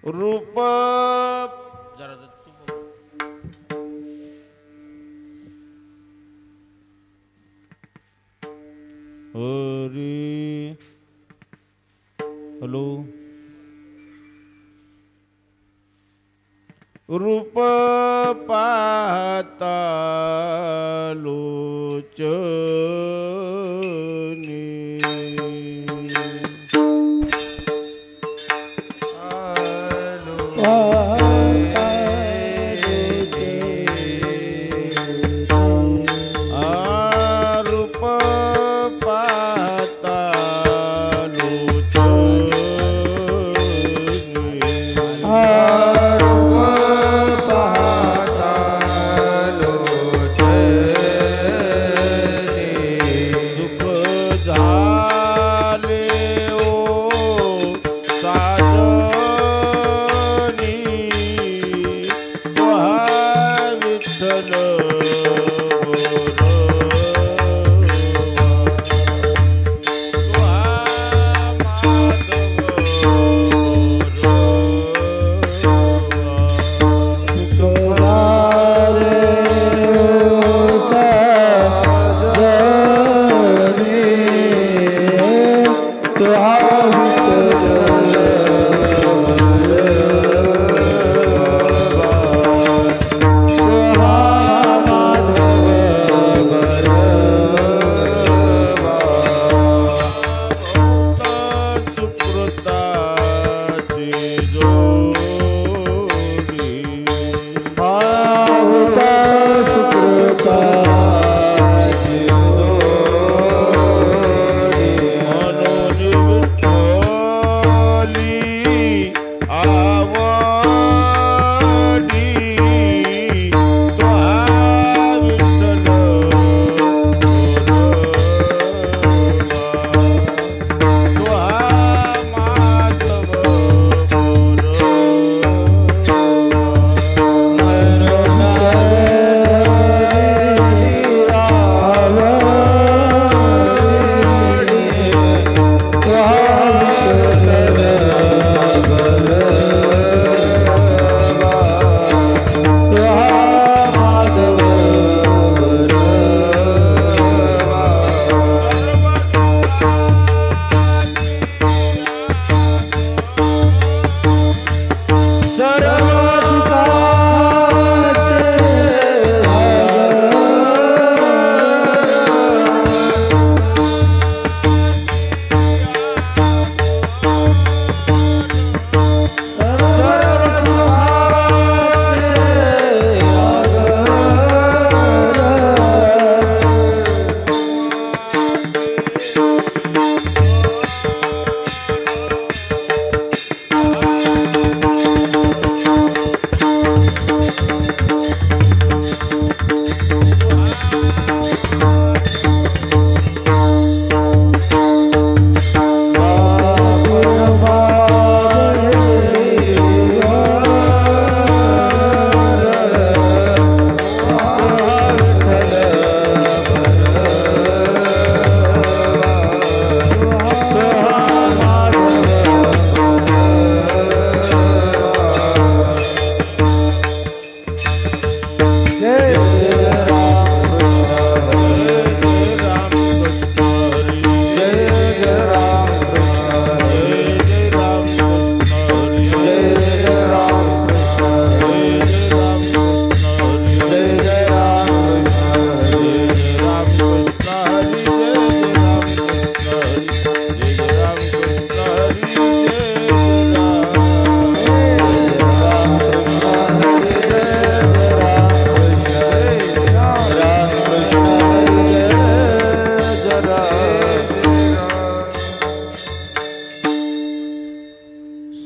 रूप जरा हरी हॅलो रूप पाहता लोचनी सुख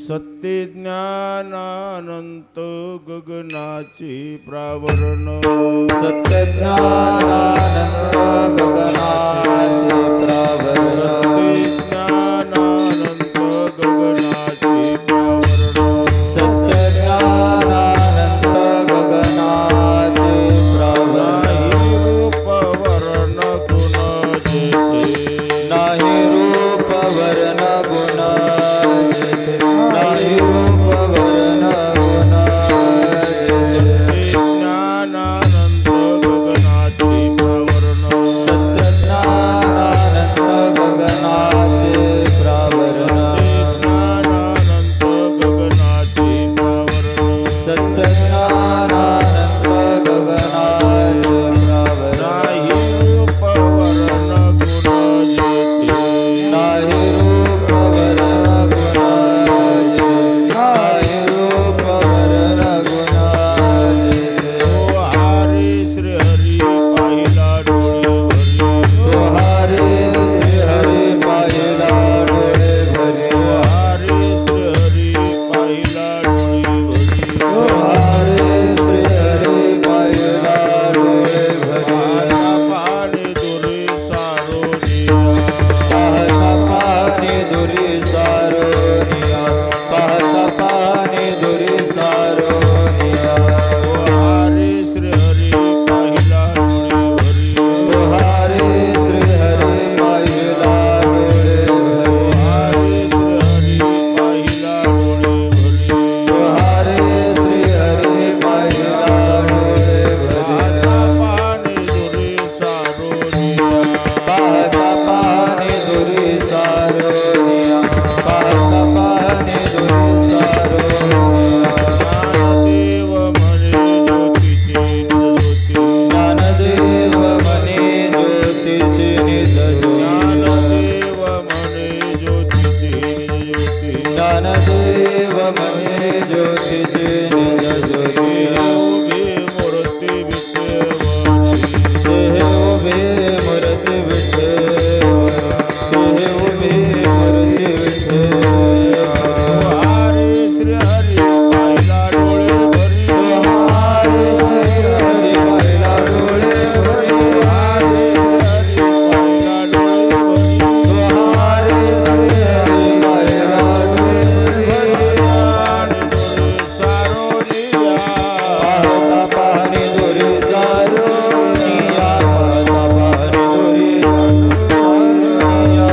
सत्यज्ञानानंत गगनाची प्रावरण सत्यज्ञानानंत गगनाचे प्रावरण सत्यज्ञानानंत गगनाची प्रावरण सत्यज्ञानानंत गगनाचे प्रावरण नाही रूप वर्ण गुण जेथे नाही रूप वर्ण गुण ज्ञानानंत गगनाची प्रावरण सत्यज्ञानानंत गगनाचे प्रावरण ज्ञानानंत गगनाची प्रावरण सत्यज्ञानानंत गगनाचे प्रावरण नाही रूप वर्ण गुण जेथे नाही रूप वर्ण गुण नाही रूप वर्ण गुण ओ हरी श्री हरी पाहिला डोळे भरी तो हरी श्री हरी पाहिला डोळे भरी ओ हरी श्री हरी पाहिला डोळे भरी तो हरी श्री हरी पाहिला डोळे भरी आता पाणी दुरी सारोनिया पाहता पाणी दुरी सारोनिया पाहता पाणी दुरी सारोनिया ओ हरी श्री हरी पाहिला डोळे भरी तो हरी श्री हरी पाहिला डोळे भरी हरी श्री हरी पाहिला डोळे भरी तो हरी श्री हरी पाहिला डोळे भरी आता पाणी दुरी सारोनिया पाहता पाणी दुरी सारोनिया पाहता पाणी दुरी सारोनिया ज्ञानदेव म्हणे ज्योतीचे ज्योती ज्ञानदेव म्हणे ज्योतीची निज ज्योती ज्ञानदेव म्हणे ज्योतीचे ज्योती ज्ञानदेव म्हणे ज्योतीची निज ज्योती उभे मूर्ती विटेवरची देह उभे मूर्ती विठेवर देह उभे मूर्ती विठेवर हरी श्री हरी पाहिला डोळे भरी हरी हरी पाहिला डोळे भरी हरी श्री हरी पाहिला डोळे भरी हरी हरी पाहिला डोळे भरी पाणी दुरी सारोनिया पाहता पाणी दुरी सारोनिया पाहता पाणी दुरी सारोनिया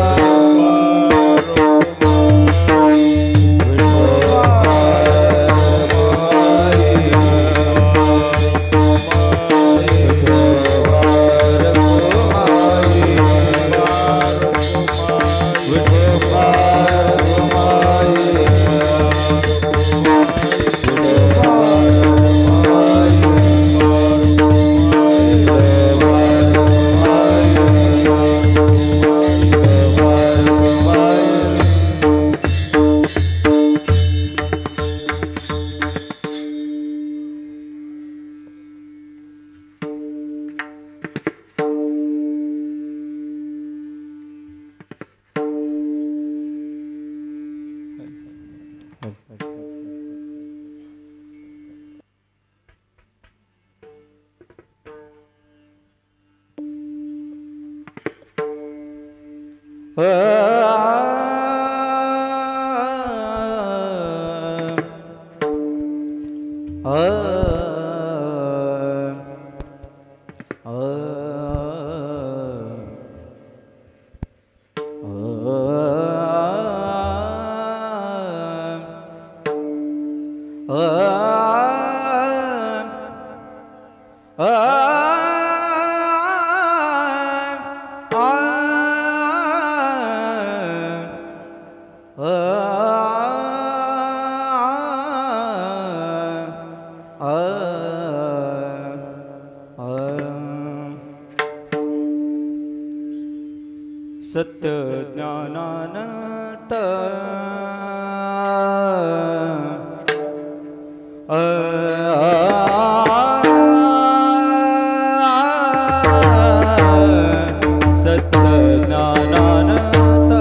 सत्य ज्ञानानंत सत्य ज्ञानानंत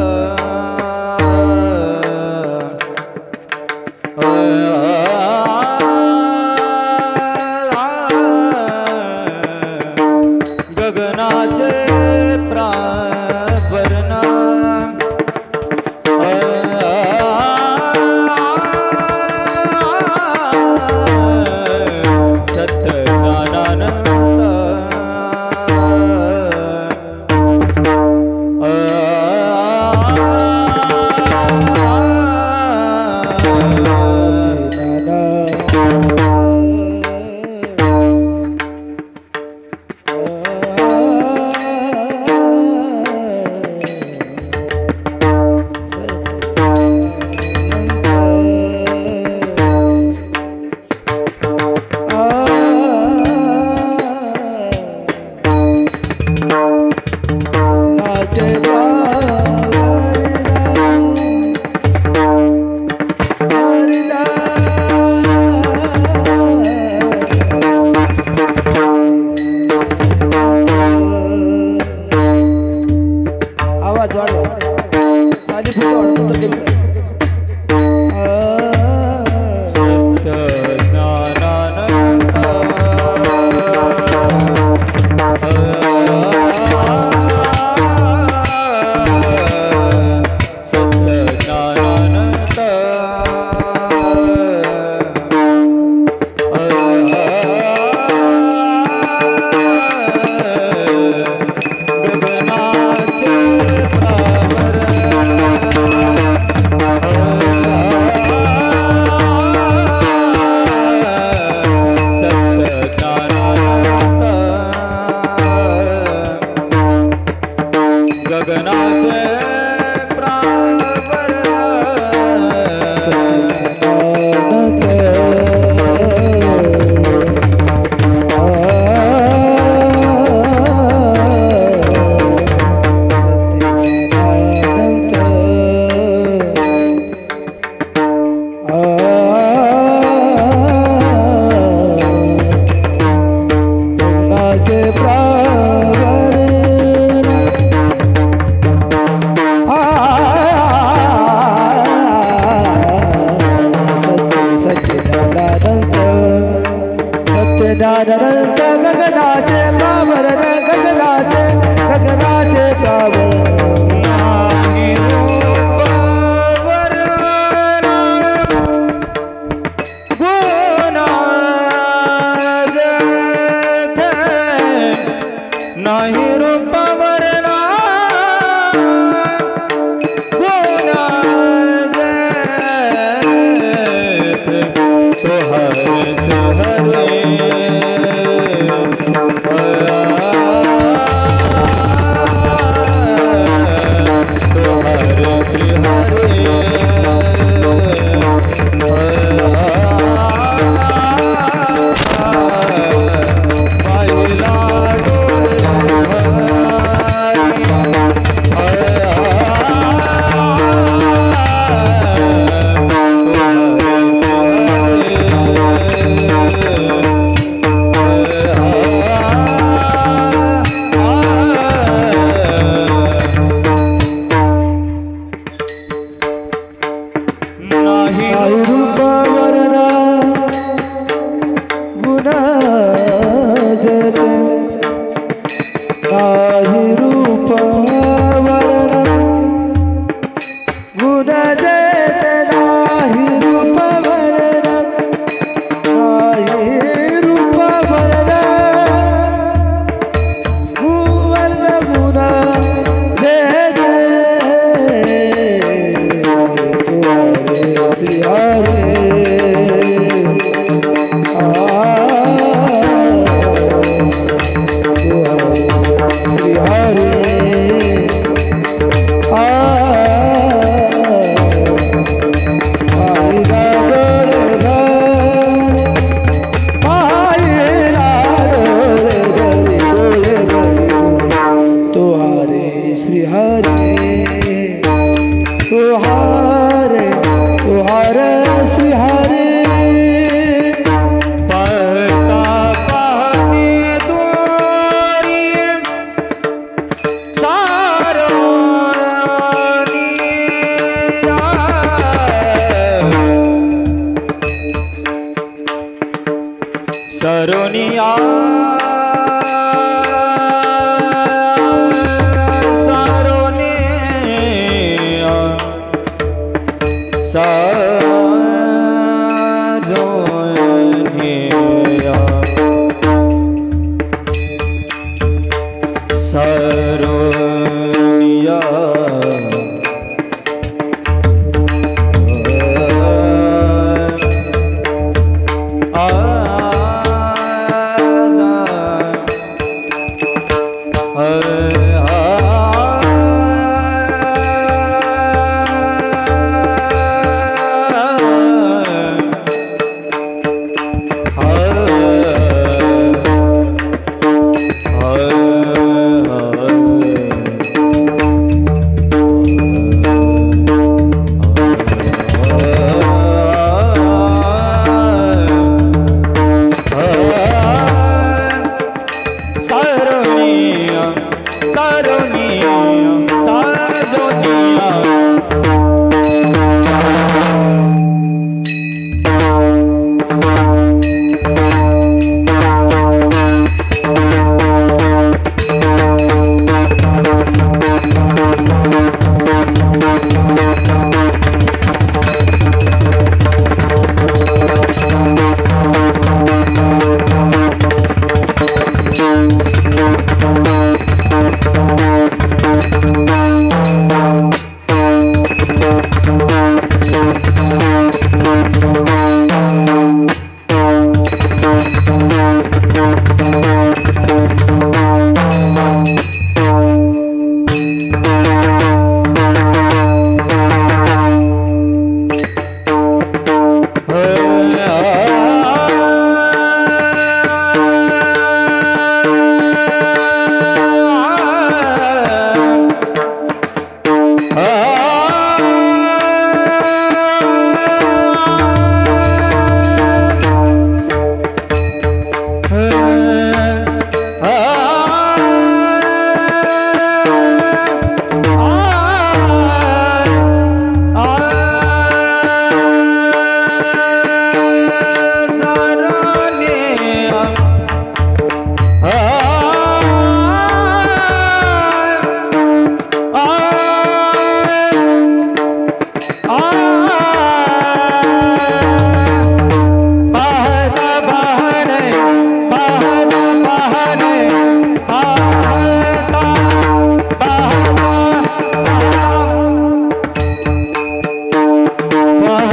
Hare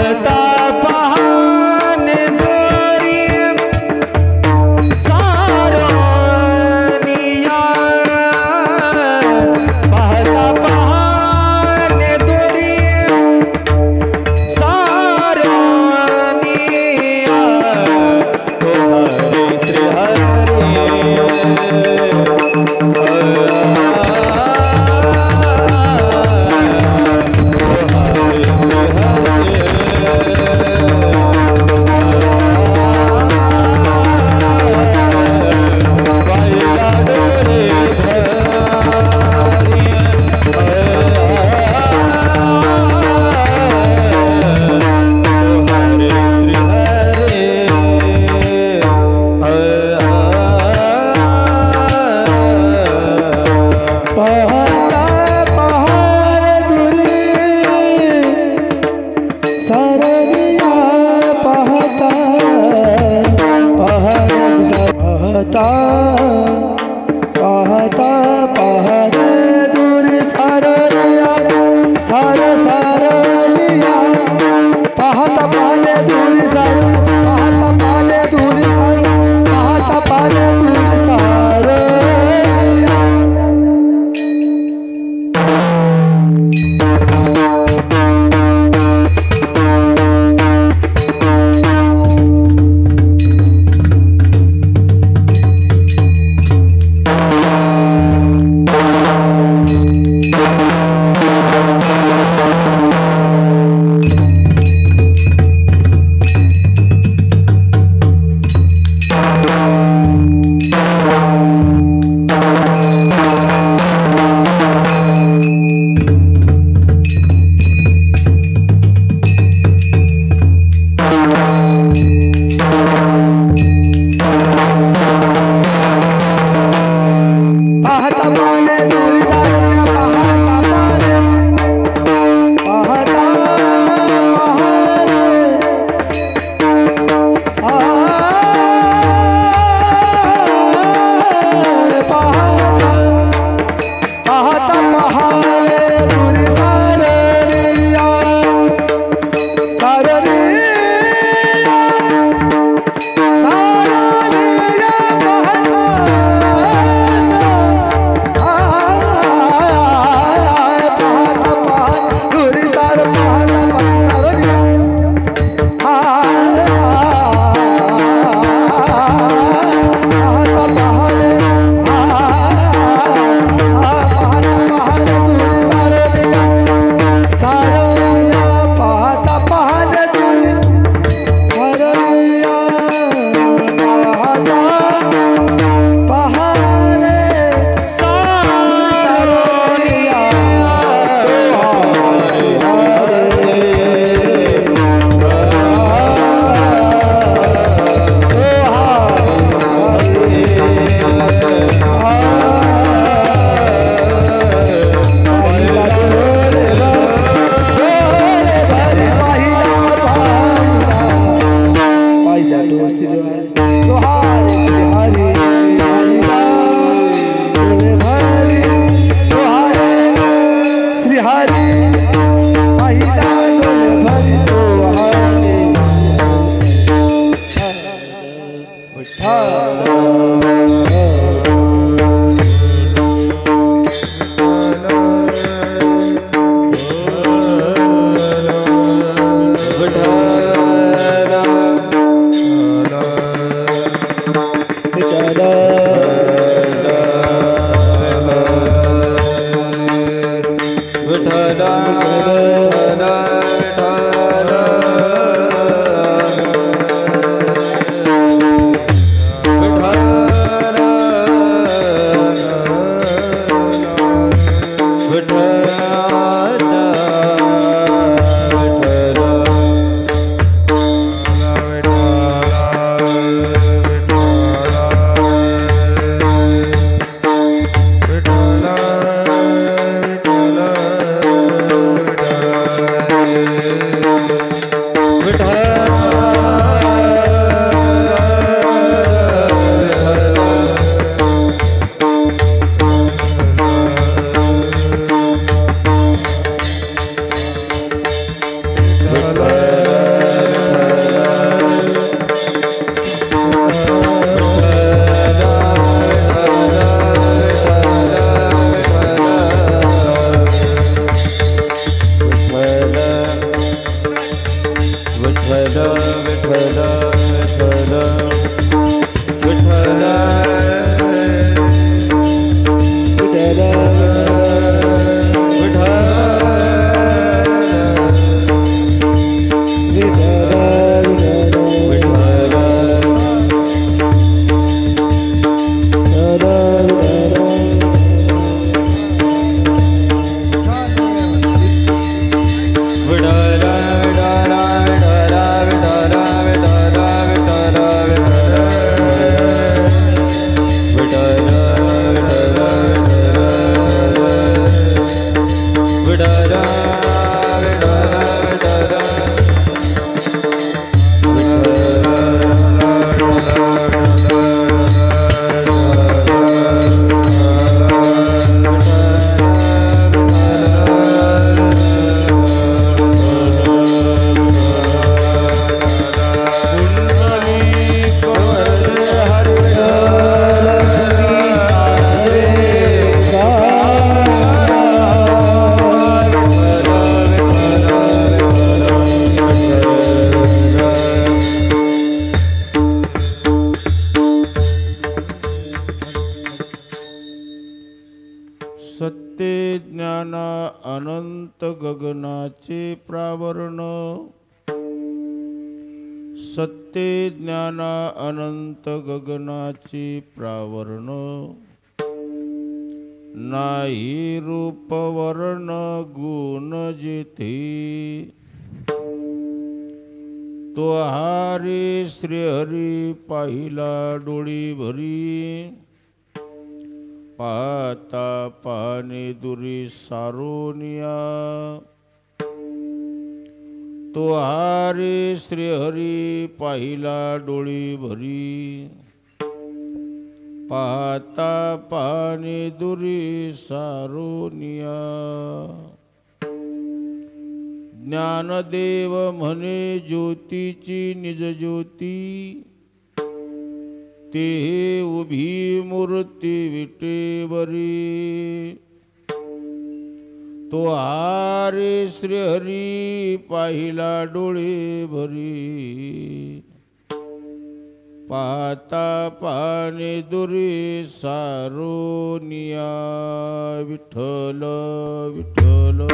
पाहता पाहणे दोरी सारोनिया पाहता पाहणे दोरी सारोनिया तो हरे श्री पाहता पाहता दूर सारलिया सार सारलिया पाहता पाहणे दूर सार पाहता पाहणे दूर सार पाहता पाहणे दूर सारलिया सत्य ज्ञान अनंत गगनाचे प्रावरण, सत्य ज्ञान अनंत गगनाचे प्रावरण, नाही रूप वर्ण गुण जेथे, तो हारे श्री हरी पाहिला डोळी भरी, पाहता पाने दुरी सारोनिया, तो हारे श्री हरी पाहिला डोळी भरी, पाहता पाने दुरी सारोनिया. ज्ञानदेव म्हणे ज्योतीची निज ज्योती, ते उभी मूर्ती विटेवरी, तो हारे श्री हरी पाहिला डोळे भरी, पाहता पाने दुरी सारोनिया. विठ्ठल विठ्ठल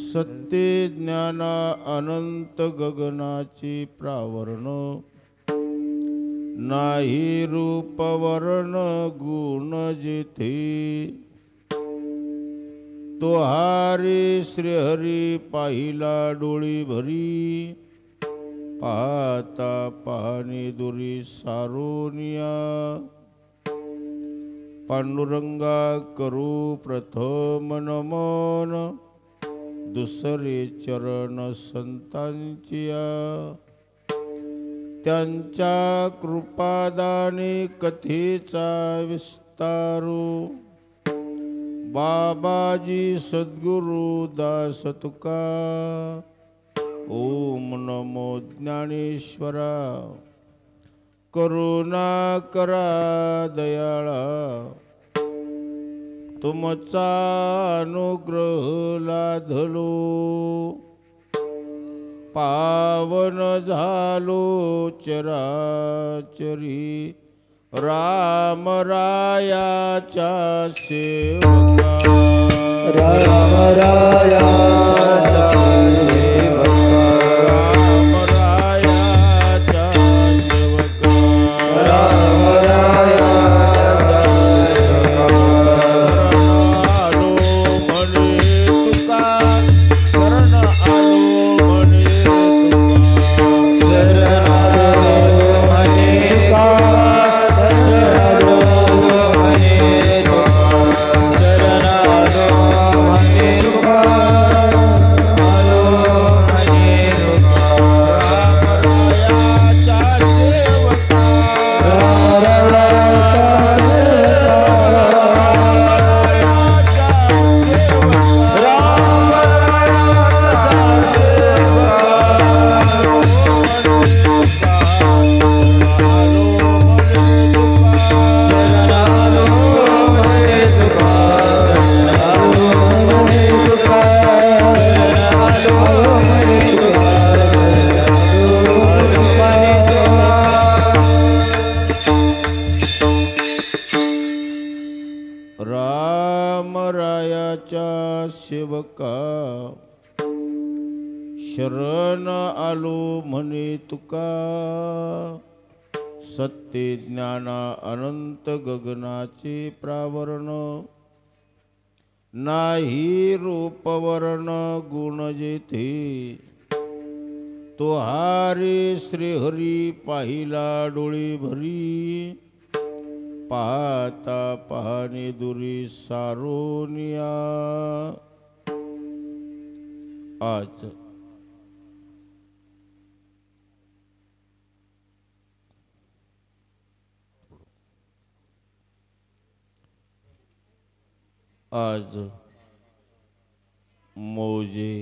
सत्य ज्ञान अनंत गगनाचे प्रावरण, नाही रूप वर्ण गुण जेथे, तो हारी श्रीहरी पाहिला डोळी भरी, पाहता पाहणी दुरी सारोनिया. पांडुरंगा करू प्रथम नमन, दुसरे चरण संतांचिया. त्यांच्या कृपादाने कथेचा विस्तारू, बाबाजी सद्गुरु दास तुका. ओम नमो ज्ञानेश्वरा, करुणा करा दयाळा. तुमचा अनुग्रह लाधलो, पावन झालो चराचरी. राम रायाच्या सेवका, राम रायाच्या सेवका, राम रायाच्या सेवका, राम रायाच्या सेवका. आलो म्हणे तुका, शरण आलो म्हणे तुका. शरण आलो म्हणे तुका, सेवका. शरण आलो म्हणे तुका, सत्य ज्ञाना अनंत गगनाचे प्रावरण. नाही रूपवर्ण गुण जेथे, तो हारी श्रीहरी पाहिला डोळी भरी. पाहता पाहणी दुरी सारोनिया. आज मौजे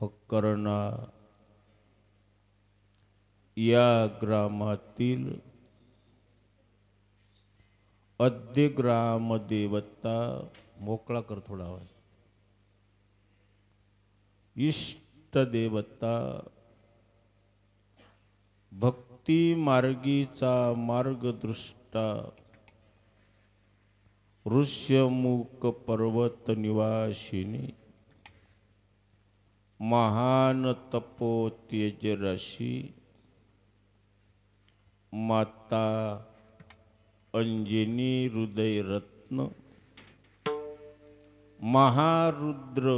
हक्करणा या ग्रामातील अद्य ग्रामदेवता, मोकळा कर थोडा आवाज, इष्टदेवता, भक्ती मार्गीचा मार्गदृष्टा, ऋष्यमुख पर्वत निवासिनी, महान तपो तेजराशी माता अंजनी हृदय रत्न, महारुद्र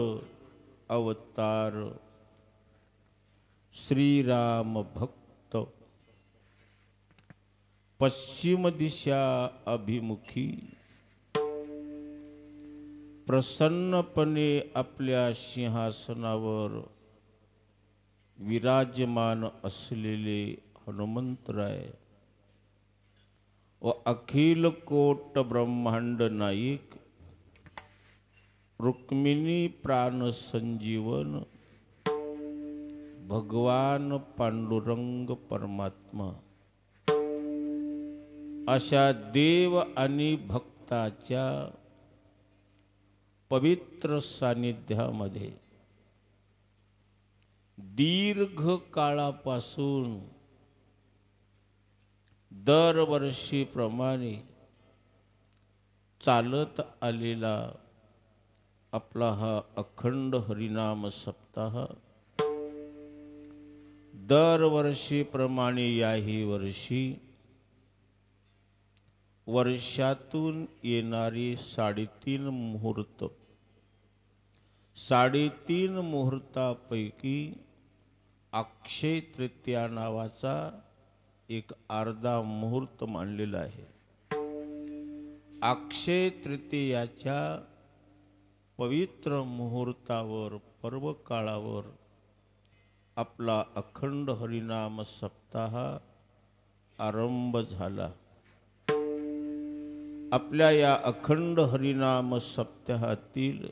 अवतार, श्रीराम भक्त, पश्चिम दिशा अभिमुखी प्रसन्नपणे आपल्या सिंहासनावर विराजमान असलेले हनुमंतराय व अखिल कोट ब्रह्मांड नायक रुक्मिणी प्राण संजीवन भगवान पांडुरंग परमात्मा अशा देव आणि भक्ताच्या पवित्र सानिध्यामध्ये दीर्घ काळापासून दरवर्षीप्रमाणे चालत आलेला आपला हा अखंड हरिनाम सप्ताह दरवर्षीप्रमाणे याही वर्षी वर्षातून येणारी 3.5 मुहूर्त, 3.5 मुहूर्तापैकी अक्षय तृतीया नावाचा एक अर्धा मुहूर्त मानलेला आहे. अक्षय तृतीयाच्या पवित्र मुहूर्तावर, पर्व काळावर आपला अखंड हरिनाम सप्ताह आरंभ झाला. आपल्या या अखंड हरिनाम सप्ताहातील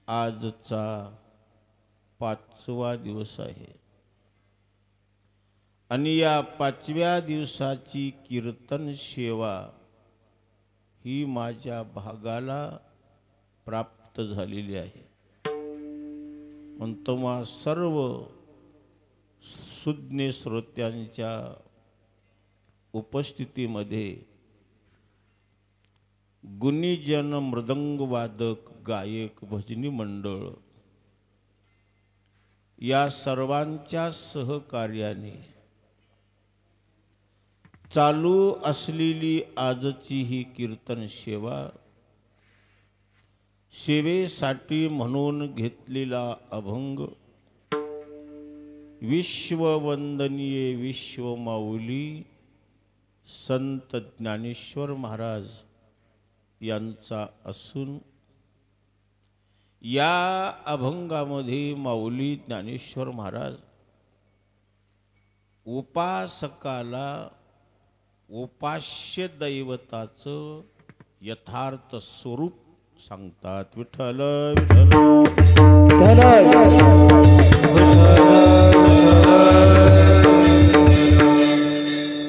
आजचा 5वा दिवस आहे आणि या 5व्या दिवसाची कीर्तन सेवा ही माझ्या भागाला प्राप्त झालेली आहे. म्हणतो मा सर्व सुज्ञ श्रोत्यांच्या उपस्थितीमध्ये गुणीजन, मृदंग वादक, गायक, भजनी मंडळ या सर्वांच्या सहकार्याने चालू असलेली आजची ही कीर्तन सेवा, सेवेसाठी म्हणून घेतलेला अभंग विश्ववंदनीय विश्वमाऊली संत ज्ञानेश्वर महाराज यांचा असून या अभंगामध्ये माऊली ज्ञानेश्वर महाराज उपासकाला उपास्य दैवताचं यथार्थ स्वरूप सांगतात. विठ्ठल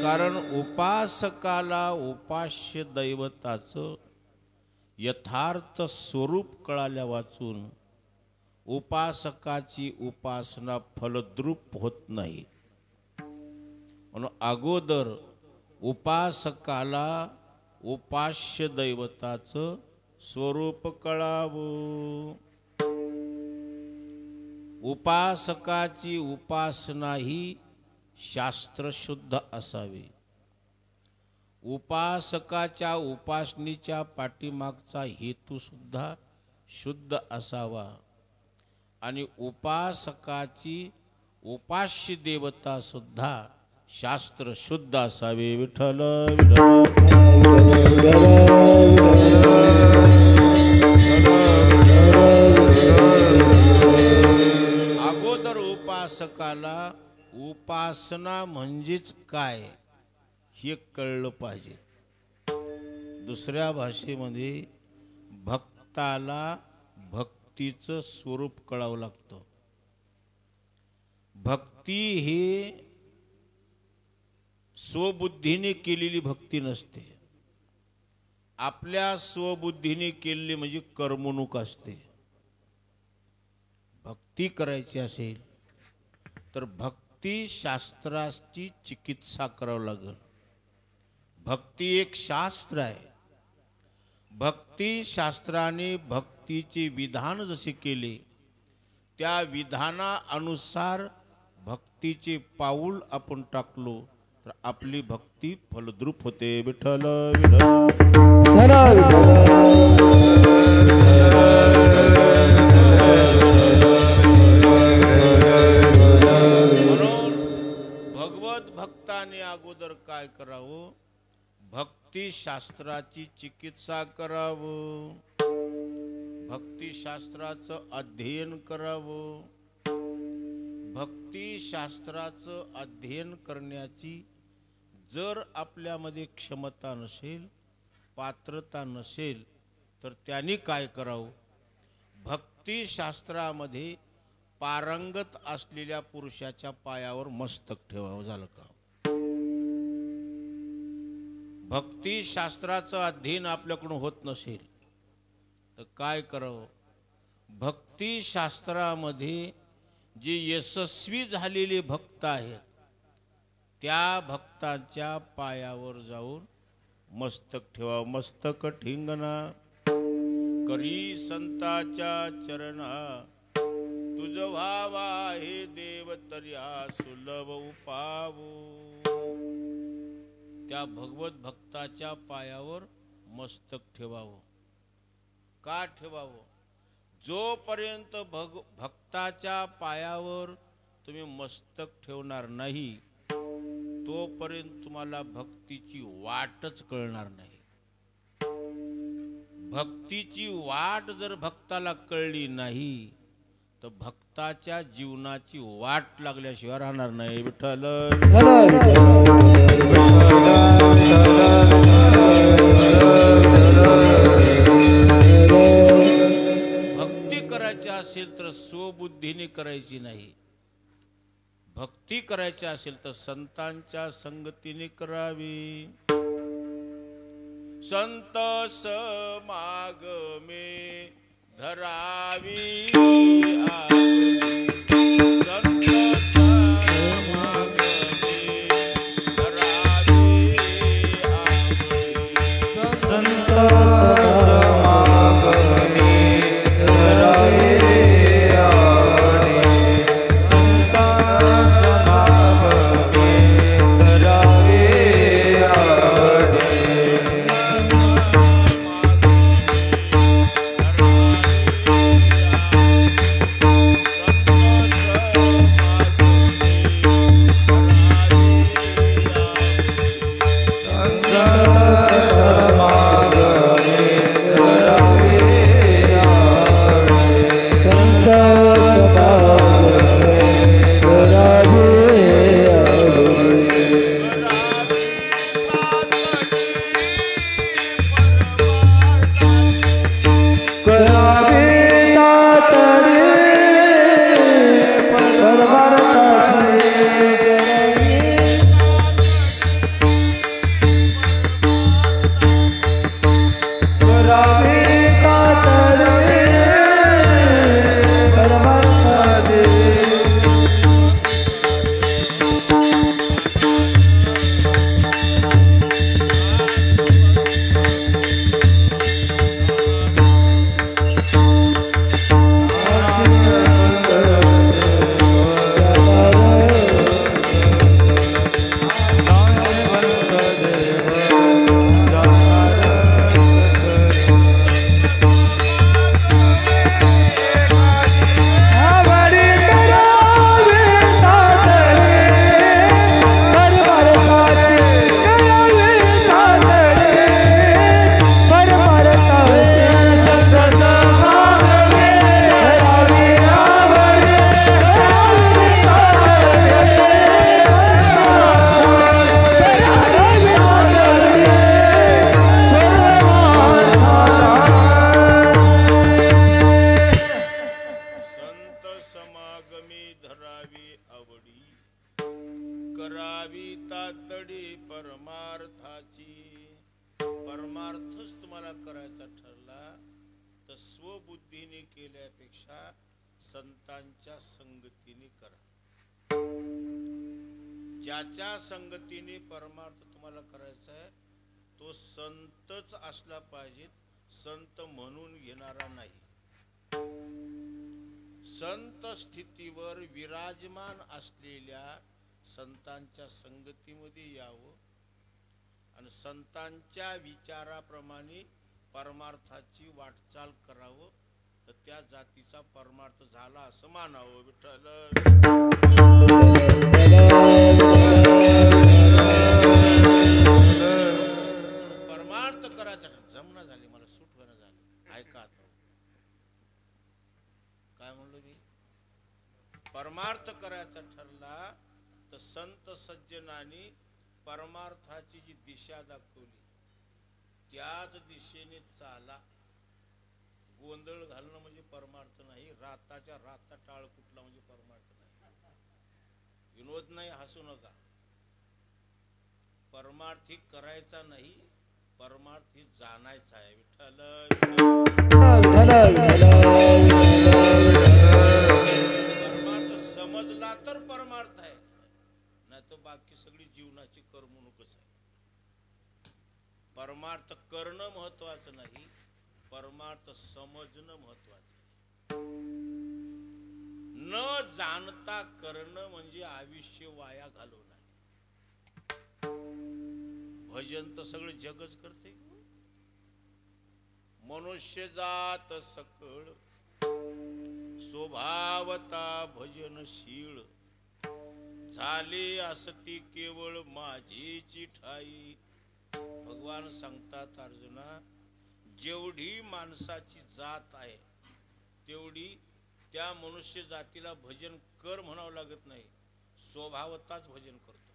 कारण उपासकाला उपास्य दैवताचं यथार्थ स्वरूप कळाल्या वाचून उपासकाची उपासना फलद्रूप होत नाही. म्हणून अगोदर उपासकाला उपास्य दैवताचं स्वरूप कळावं. उपासकाची उपासना ही शास्त्रशुद्ध असावी. उपासकाच्या उपासनेच्या पाठीमागचा हेतू सुद्धा शुद्ध असावा आणि उपासकाची उपास्य देवता सुद्धा शास्त्र शुद्ध असावे. विठ्ठल अगोदर उपासकाला उपासना म्हणजेच काय हे कळलं पाहिजे. दुसऱ्या भाषेमध्ये भक्ताला भक्तीचं स्वरूप कळावं लागतं. भक्ती हे स्वबुद्धीने केलेली भक्ती नसते. आपल्या स्वबुद्धीने केलेली म्हणजे कर्मणूक असते. भक्ती करायची असेल तर भक्ती शास्त्राची चिकित्सा करावं लागेल. भक्ती एक शास्त्र आहे. भक्ती शास्त्राने भक्तीचे विधान जसे केले त्या विधानानुसार भक्तीचे पाऊल आपण टाकलो तर आपली भक्ती फलद्रूप होते. विठ्ठल म्हणून भगवत भक्ताने अगोदर काय करावं? भक्ती शास्त्राची चिकित्सा करावं. भक्ती शास्त्राचं अध्ययन करावं. भक्ती शास्त्राचं अध्ययन करण्याची जर आपल्यामध्ये क्षमता नसेल, पात्रता नसेल तर त्यांनी काय करावं? भक्ती शास्त्रामध्ये पारंगत असलेल्या पुरुषाच्या पायावर मस्तक ठेवावं. झालं का? भक्ती शास्त्राचं अध्ययन आपल्याकडून होत नसेल तर काय करावं? भक्ती शास्त्रामध्ये जे यशस्वी झालेले भक्त आहेत त्या भक्तांच्या पायावर जाऊन मस्तक ठेवावं. मस्तक ठिंगणा करी संताच्या चरणा, तुझ व्हावा हे देव तर्या सुलभ उपावो. त्या भगवत भक्ताच्या पायावर मस्तक ठेवावं. का ठेवावं? जोपर्यंत भक्ताच्या पायावर तुम्ही मस्तक ठेवणार नाही तोपर्यंत तुम्हाला भक्तीची वाटच कळणार नाही. भक्तीची वाट जर भक्ताला कळली नाही तर भक्ताच्या जीवनाची वाट लागल्याशिवाय राहणार नाही. विठ्ठल भक्ती करायची असेल तर स्वबुद्धीने करायची नाही. भक्ती करायची असेल तर संतांच्या संगतीने करावी. संत समागमे धरावी आवडी. संत समागमे धरावी आवडी. संत समागमे धरावी आवडी. संत समागमे धरावी आवडी. करावी तातडी परमार्थाची. परमार्थच तुम्हाला करायचा ठरला तर स्वबुद्धीने केल्यापेक्षा संतांच्या संगतीने करा. ज्याच्या संगतीने परमार्थ तुम्हाला करायचा आहे तो संतच असला पाहिजे, संत म्हणून घेणारा नाही. संत स्थितीवर विराजमान असलेल्या संतांच्या संगतीमध्ये यावं आणि संतांच्या विचाराप्रमाणे परमार्थाची वाटचाल करावं तर त्या जातीचा परमार्थ झाला असं मानावं. विठ्ठल परमार्थ करायचा जमना झाले, मला सूट होणं झालं. ऐका आता काय म्हणलो मी. परमार्थ करायचा ठरला तर संत सज्जनांनी परमार्थाची जी दिशा दाखवली त्याच दिशेने चाला. गोंधळ घालणं म्हणजे परमार्थ नाही. राताच्या राता टाळ कुठला म्हणजे परमार्थ नाही. विनोद नाही, हसू नका. परमार्थ ही करायचा नाही, परमार्थ ही जाणायचा आहे. विठ्ठल परमार्थ समजला तर परमार्थ आहे, नाही तर बाकी सगळी जीवनाची कर्मणूकच आहे. परमार्थ करणं महत्वाचं नाही, परमार्थ समजणं महत्वाचं आहे. न जाणता करणं म्हणजे आयुष्य वाया घालवणं. भजन तर सगळं जगच करते. मनुष्य जात सकळ स्वभावता भजनशील झाले असती केवळ माझीची ठाई. भगवान सांगतात अर्जुना, जेवढी माणसाची जात आहे तेवढी त्या मनुष्य जातीला भजन कर म्हणावं लागत नाही, स्वभावताच भजन करतो.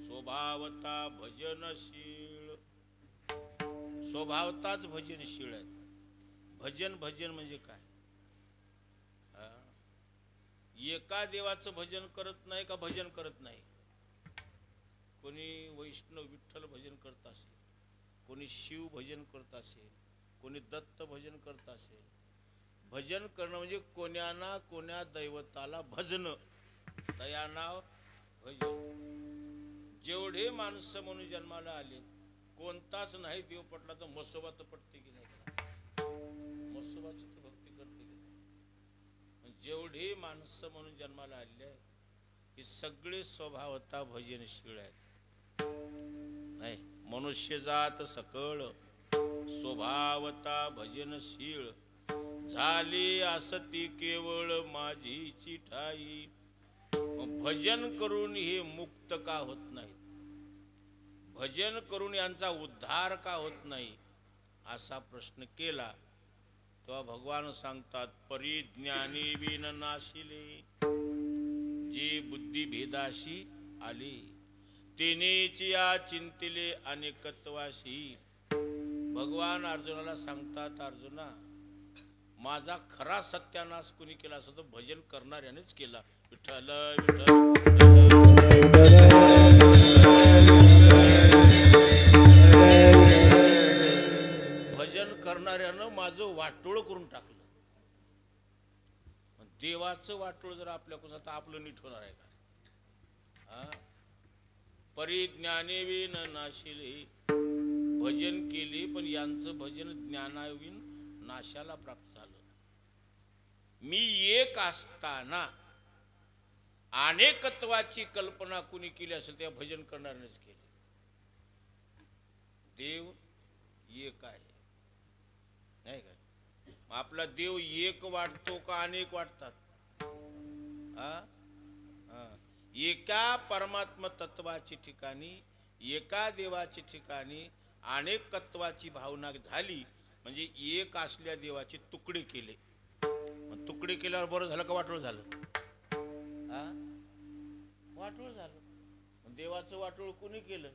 स्वभावता भजनशील, स्वभावताच भजनशील आहे. भजन भजन म्हणजे काय? एका देवाचं भजन करत नाही का भजन करत नाही? कोणी वैष्णव विठ्ठल भजन करत असेल, कोणी शिव भजन करत असेल, कोणी दत्त भजन करत असेल. भजन करणं म्हणजे कोण्या ना कोण्या दैवताला भजणं, तया नाव भजन. जेवढे माणसं म्हणून जन्माला आले, कोणताच नाही देव पटला तर मसोबा तर पटते की नाही? मसोबाची तर भक्ती करते की नाही? जेवढे माणसं म्हणून जन्माला आले हे सगळे स्वभावता भजनशील आहेत. नाही, मनुष्य जात सकळ स्वभावता भजनशील झाली असती केवळ माझीची ठाई. भजन करून हे मुक्त का होत नाही? भजन करून यांचा उद्धार का होत नाही असा प्रश्न केला तेव्हा भगवान सांगतात, परिज्ञानी बिन नाशिले जे बुद्धिभेदाशी आले तेनेची या चिंतिले अनेकत्वाशी. भगवान अर्जुनाला सांगतात, अर्जुना माझा खरा सत्यानाश कुणी केला असं तर भजन करणाऱ्यानेच केला. विठ्ठल भजन करणाऱ्यानं माझं वाटोळ करून टाकलं. देवाचं वाटोळ जर आपल्याकडून आता आपलं नीट होणार आहे का? परिज्ञाने विन नाशिले, भजन केले पण यांचं भजन ज्ञानाविन नाशाला प्राप्त झालं. मी एक असताना अनेकत्वाची कल्पना कुणी केली असेल त्या भजन करणाऱ्यानेच केली. देव एक आहे, नाही का? आपला देव एक वाटतो का अनेक वाटतात? एका परमात्म तत्वाची ठिकाणी, एका देवाची ठिकाणी अनेकत्वाची भावना झाली म्हणजे एक असल्या देवाचे तुकडे केले. तुकडे केल्यावर बरं झालं का वाटोळ झालं? वाटोळ झालं. देवाचं वाटोळ कोणी केलं?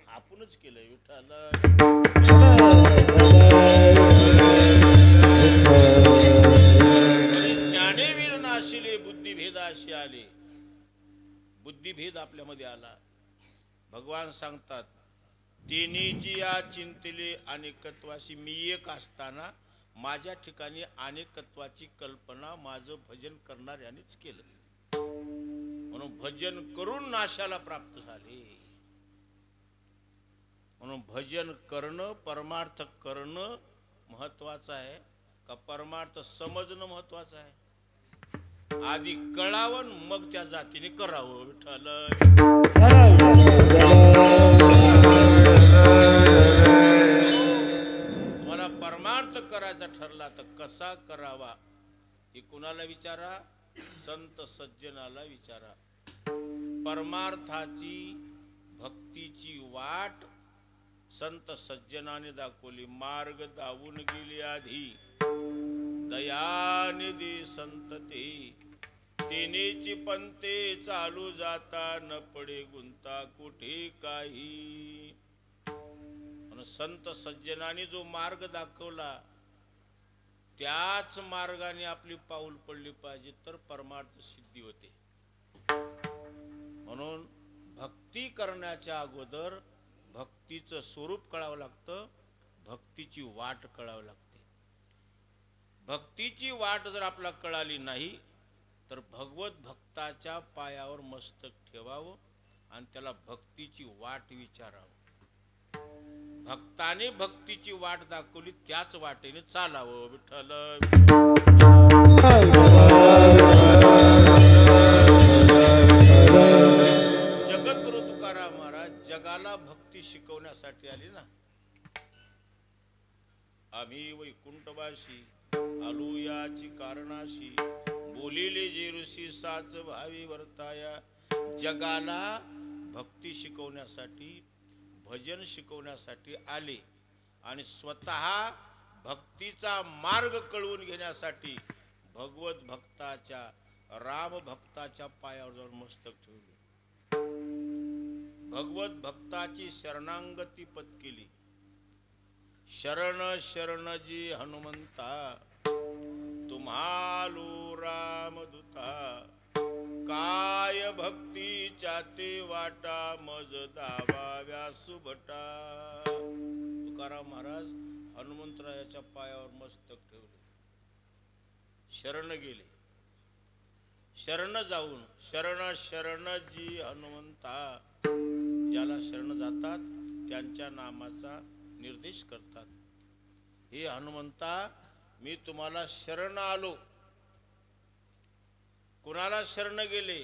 आपणच केलं. विठ्ठल ज्ञानेवीर नाशिले बुद्धिभेदाशी आले. बुद्धिभेद आपल्यामध्ये आला. भगवान सांगतात, तेनीची या चिंतिले अनेकत्वाशी, मी एक असताना माझ्या ठिकाणी अनेकत्वाची कल्पना माझं भजन करणाऱ्यानेच केलं. म्हणून भजन करून नाशाला प्राप्त झाले. म्हणून भजन करणं, परमार्थ करणं महत्वाचं आहे का परमार्थ समजणं महत्वाचं आहे? आधी कळावं मग त्या जातीने करावं. विठ्ठल तुम्हाला परमार्थ करायचा ठरला तर कसा करावा हे कुणाला विचारा? संत सज्जनाला विचारा. परमार्थाची भक्तीची वाट संत सज्जनाने दाखवली. मार्ग दावून गेली आधी दयानिधी संत तेनेची पंते चालू जाता न पडे गुंता कुठे काही. संत सज्जनाने जो मार्ग दाखवला त्याच मार्गाने आपली पाऊल पडली पाहिजे तर परमार्थ सिद्धी होते. म्हणून भक्ती करण्याच्या अगोदर भक्तीचं स्वरूप कळावं लागतं, भक्तीची वाट कळावं लागते. भक्तीची वाट जर आपला कळाली नाही तर भगवत भक्ताच्या पायावर मस्तक ठेवावं आणि त्याला भक्तीची वाट विचारावं. भक्ताने भक्तीची वाट दाखवली त्याच वाटेने चालावं. विठ्ठल जगद्गुरु तुकाराम महाराज जगाला आम्ही वैकुंठवासी आलो याची कारणाशी बोलिले जे ऋषी साच भावी वर्ताया. जगाला भक्ती शिकवण्यासाठी भजन शिकवण्यासाठी आले आणि स्वतः भक्तीचा मार्ग कळवून घेण्यासाठी भगवत भक्ताच्या राम भक्ताच्या पायावर जाऊन मस्तक ठेवले. भगवत भक्ताची शरणांगती पत्केली. शरण शरण जी हनुमंता तुम्हालो रामदूता. काय भक्तीच्या ते वाटा मज दावा व्यासुभटा. तुकाराम महाराज हनुमंतरायाच्या पायावर मस्तक ठेवले. शरण गेले. शरण जाऊन शरण शरण जी हनुमंता. ज्याला शरण जातात त्यांच्या नामाचा निर्देश करतात. हे हनुमंता मी तुम्हाला शरण आलो. कुणाला शरण गेले?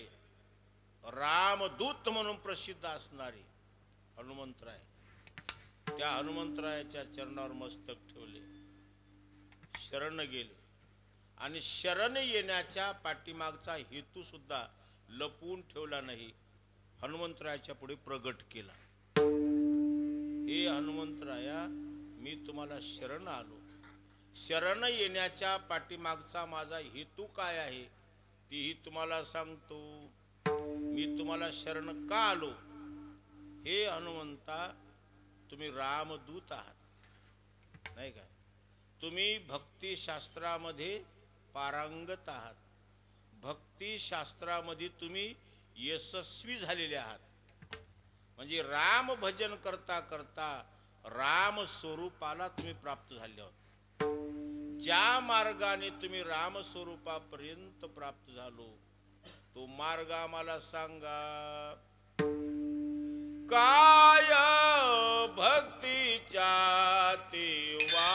रामदूत म्हणून प्रसिद्ध असणारे हनुमंतराय. त्या हनुमंतरायाच्या चरणावर मस्तक ठेवले. शरण गेले आणि शरण येण्याच्या पाठीमागचा हेतू सुद्धा लपवून ठेवला नाही. हनुमंतरायाच्या पुढे प्रगट केला. हे हनुमंतराया मी तुम्हाला शरण आलो. शरण येण्याच्या पाठीमागचा माझा हेतू काय आहे तीही तुम्हाला सांगतो. मी तुम्हाला शरण का आलो? हे हनुमंता तुम्ही रामदूत आहात नाही काय? तुम्ही भक्ती शास्त्रामध्ये पारंगत आहात. भक्ती शास्त्रामध्ये तुम्ही यशस्वी झालेले आहात. म्हणजे राम भजन करता करता राम स्वरूपाला तुम्ही प्राप्त झाले आहात. ज्या मार्गाने तुम्ही राम स्वरूपापर्यंत प्राप्त झालो तो मार्ग आम्हाला सांगा. काय भक्तीच्या तेवा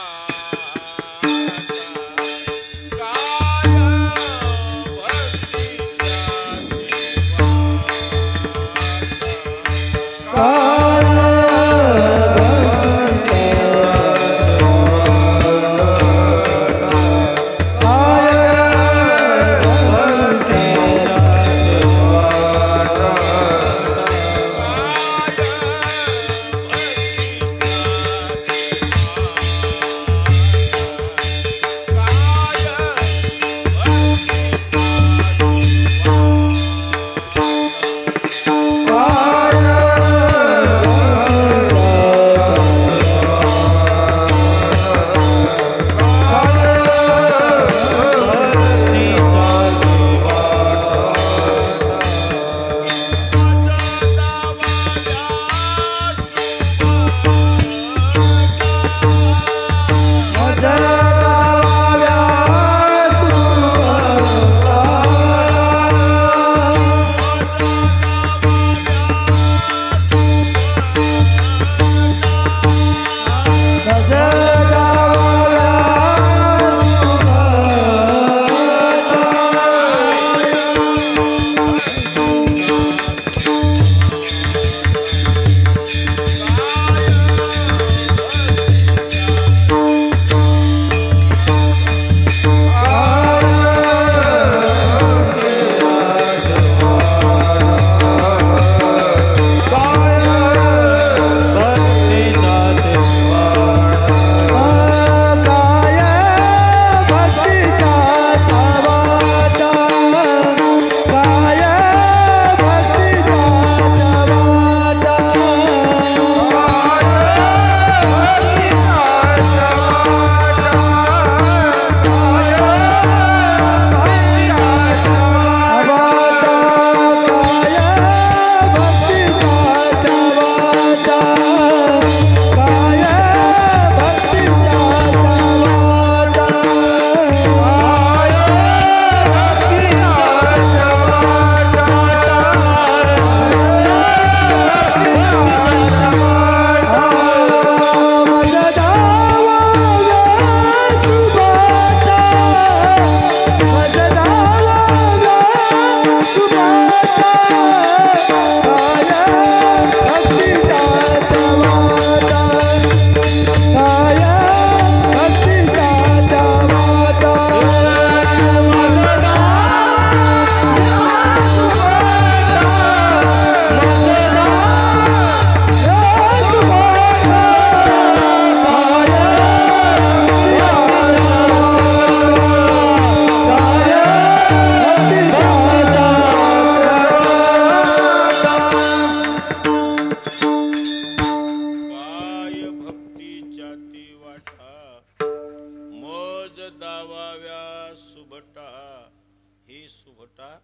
सुभटा,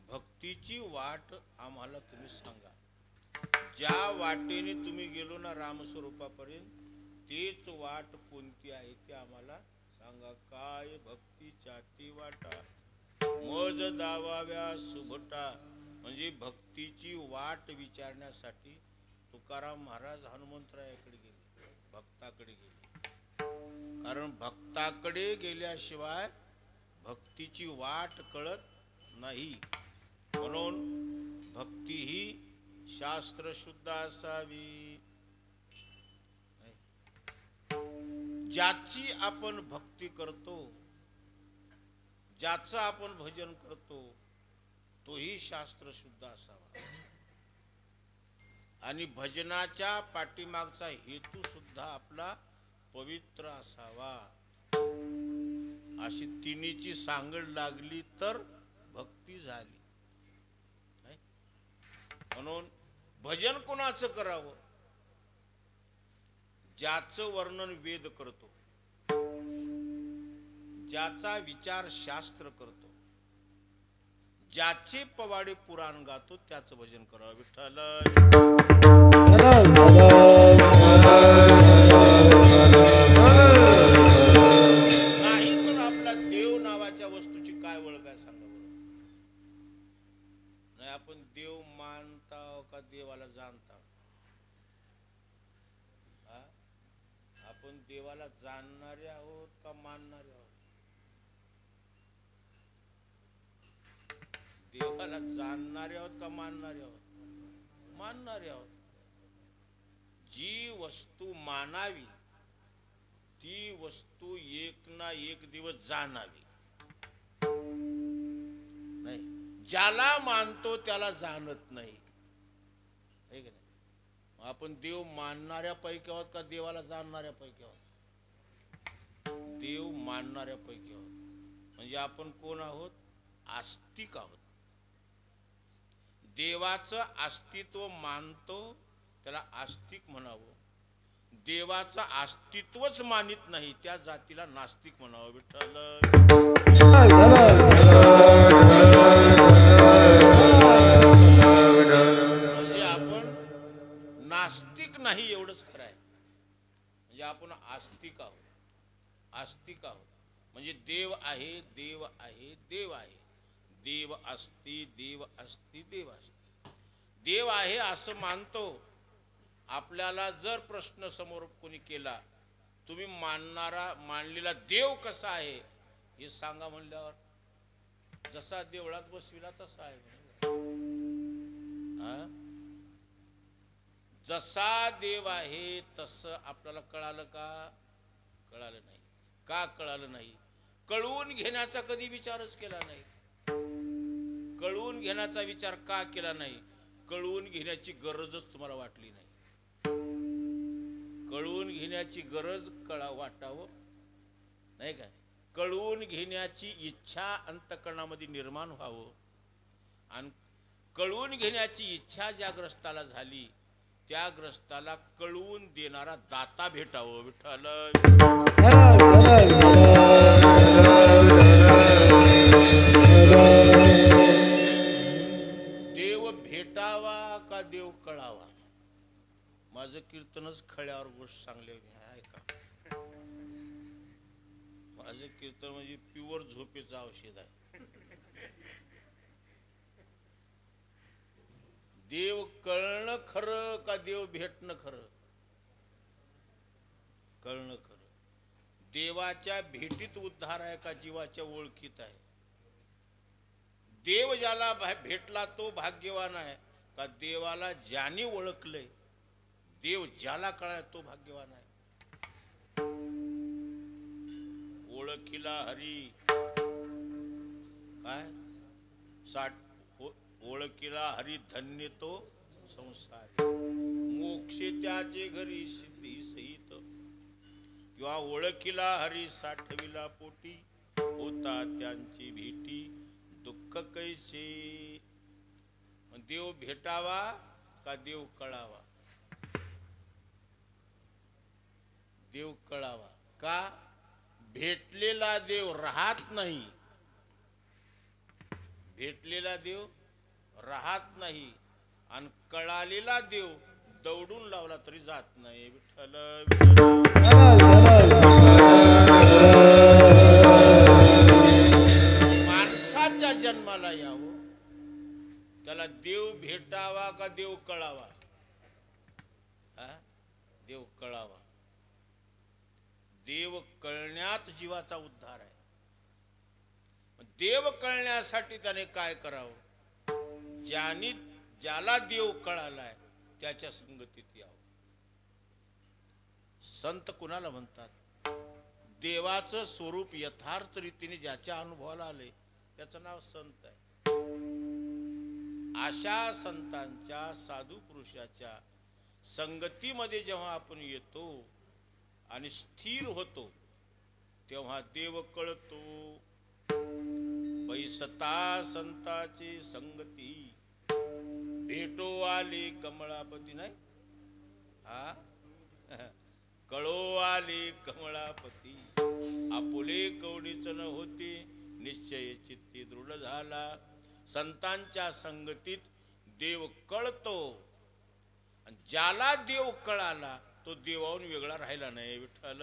भक्तीची वाट आम्हाला तुम्ही सांगा. ज्या वाटेने तुम्ही गेलो ना रामस्वरूपापर्यंत, तेच वाट कोणती आहे ते आम्हाला सांगा. काय भक्तीच्या ती वाटा मज दावाव्या सुभटा. म्हणजे भक्तीची वाट विचारण्यासाठी तुकाराम महाराज हनुमंतरायाकडे गेले, भक्ताकडे गेले. कारण भक्ताकडे गेल्याशिवाय भक्तीची वाट कळत नाही. म्हणून भक्ती ही शास्त्र शुद्ध असावी. ज्याची आपण भक्ती करतो, ज्याचं आपण भजन करतो, तोही शास्त्र शुद्ध असावा. आणि भजनाच्या पाठीमागचा हेतू सुद्धा आपला पवित्र असावा. अशी तिन्हीची सांगड लागली तर भक्ती झाली. म्हणून भजन कोणाचं करावं? ज्याचं वर्णन वेद करतो, ज्याचा विचार शास्त्र करतो, ज्याचे पवाडे पुराण गातो, त्याचं भजन करावं. विठ्ठल नाही तर आपला देव नावाच्या वस्तूची काय ओळख आहे सांगा बरं. नाही आपण देव मानता का देवाला जाणता? आपण देवाला जाणणारे आहोत का मानणारे आहोत? देवाला जाणणारे आहोत का मानणारे आहोत? मानणारे आहोत. जी वस्तू मानावी ती वस्तू एक ना एक दिवस जाणावी. नाही, ज्याला मानतो त्याला जाणत नाही. आपण देव मानणाऱ्या पैकी आहोत का देवाला जाणणाऱ्या पैकी आहोत? देव मानणाऱ्या पैकी आहोत. म्हणजे आपण कोण आहोत? आस्तिक आहोत. देवाचं अस्तित्व मानतो त्याला आस्तिक म्हणावं. देवाचं अस्तित्वच मानित नाही त्या जातीला नास्तिक म्हणावं. विठ्ठल म्हणजे आपण नास्तिक नाही एवढंच खरं आहे. म्हणजे आपण आस्तिक आहोत. आस्तिक आहोत म्हणजे देव आहे, देव आहे, देव आहे. देव अस्ति, देव अस्ति, देव अस्ति. देव आहे असं मानतो. आपल्याला जर प्रश्न समोर कोणी केला, तुम्ही मानलेला देव कसा आहे हे सांगा म्हणल्यावर, जसा देवळात बसविला तसा आहे. जसा देव आहे तसं आपल्याला कळालं का? कळालं नाही. का कळालं नाही? कळवून घेण्याचा कधी विचारच केला नाही. कळवून घेण्याचा विचार का केला नाही? कळवून घेण्याची गरजच तुम्हाला वाटली नाही. कळवून घेण्याची गरज वाटावं नाही काय? कळवून घेण्याची इच्छा अंतःकरणामध्ये निर्माण व्हावं. आणि कळवून घेण्याची इच्छा ज्या ग्रस्ताला झाली त्या ग्रस्ताला कळवून देणारा दाता भेटावं. विठ्ठल देव भेटावा का देव कळावा? माझं कीर्तनच खळ्यावर गोष्ट चांगली आहे का? माझं कीर्तन म्हणजे प्युअर झोपेचं औषध आहे. देव कळणं खरं का देव भेटणं खरं? कळणं खरं. देवाच्या भेटीत उद्धार आहे का जीवाच्या ओळखीत आहे? देव ज्याला भेटला तो भाग्यवान आहे का देवाला ज्याने ओळखलंय, देव ज्याला कळाय तो भाग्यवान आहे? ओळखीला हरी काय ओळखीला हरी धन्य तो संसार, मोक्षे त्याचे घरी सिद्धी सहित. किंवा ओळखीला हरी साठविला पोटी, होता त्यांची भेटी दुःख कैसे. देव भेटावा का देव कळावा? देव कळावा. का? भेटलेला देव राहत नाही. भेटलेला देव राहत नाही आणि कळालेला देव दौडून लावला तरी जात नाही. विठ्ठल माणसाच्या जन्माला यावं, त्याला देव भेटावा का देव कळावा? देव कळावा. देव कळण्यात जीवाचा उद्धार आहे. देव कळण्यासाठी त्याने काय करावं? ज्याला देव कळालाय त्याच्या संगतीत यावं. संत कुणाला म्हणतात? देवाचं स्वरूप यथार्थ रीतीने ज्याच्या अनुभवाला आले त्याचं नाव संत आहे. अशा संतांच्या, साधू पुरुषाच्या संगतीमध्ये जेव्हा आपण येतो आणि स्थिर होतो तेव्हा देव कळतो. बैसता संताची संगती भेटो आले कमळापती. नाही कळो आले कमळापती, आपुले कवडीच न होते निश्चय चित्ती दृढ झाला. संतांच्या संगतीत देव कळतो आणि ज्याला देव कळाला तो देवाहून वेगळा राहिला नाही. विठ्ठल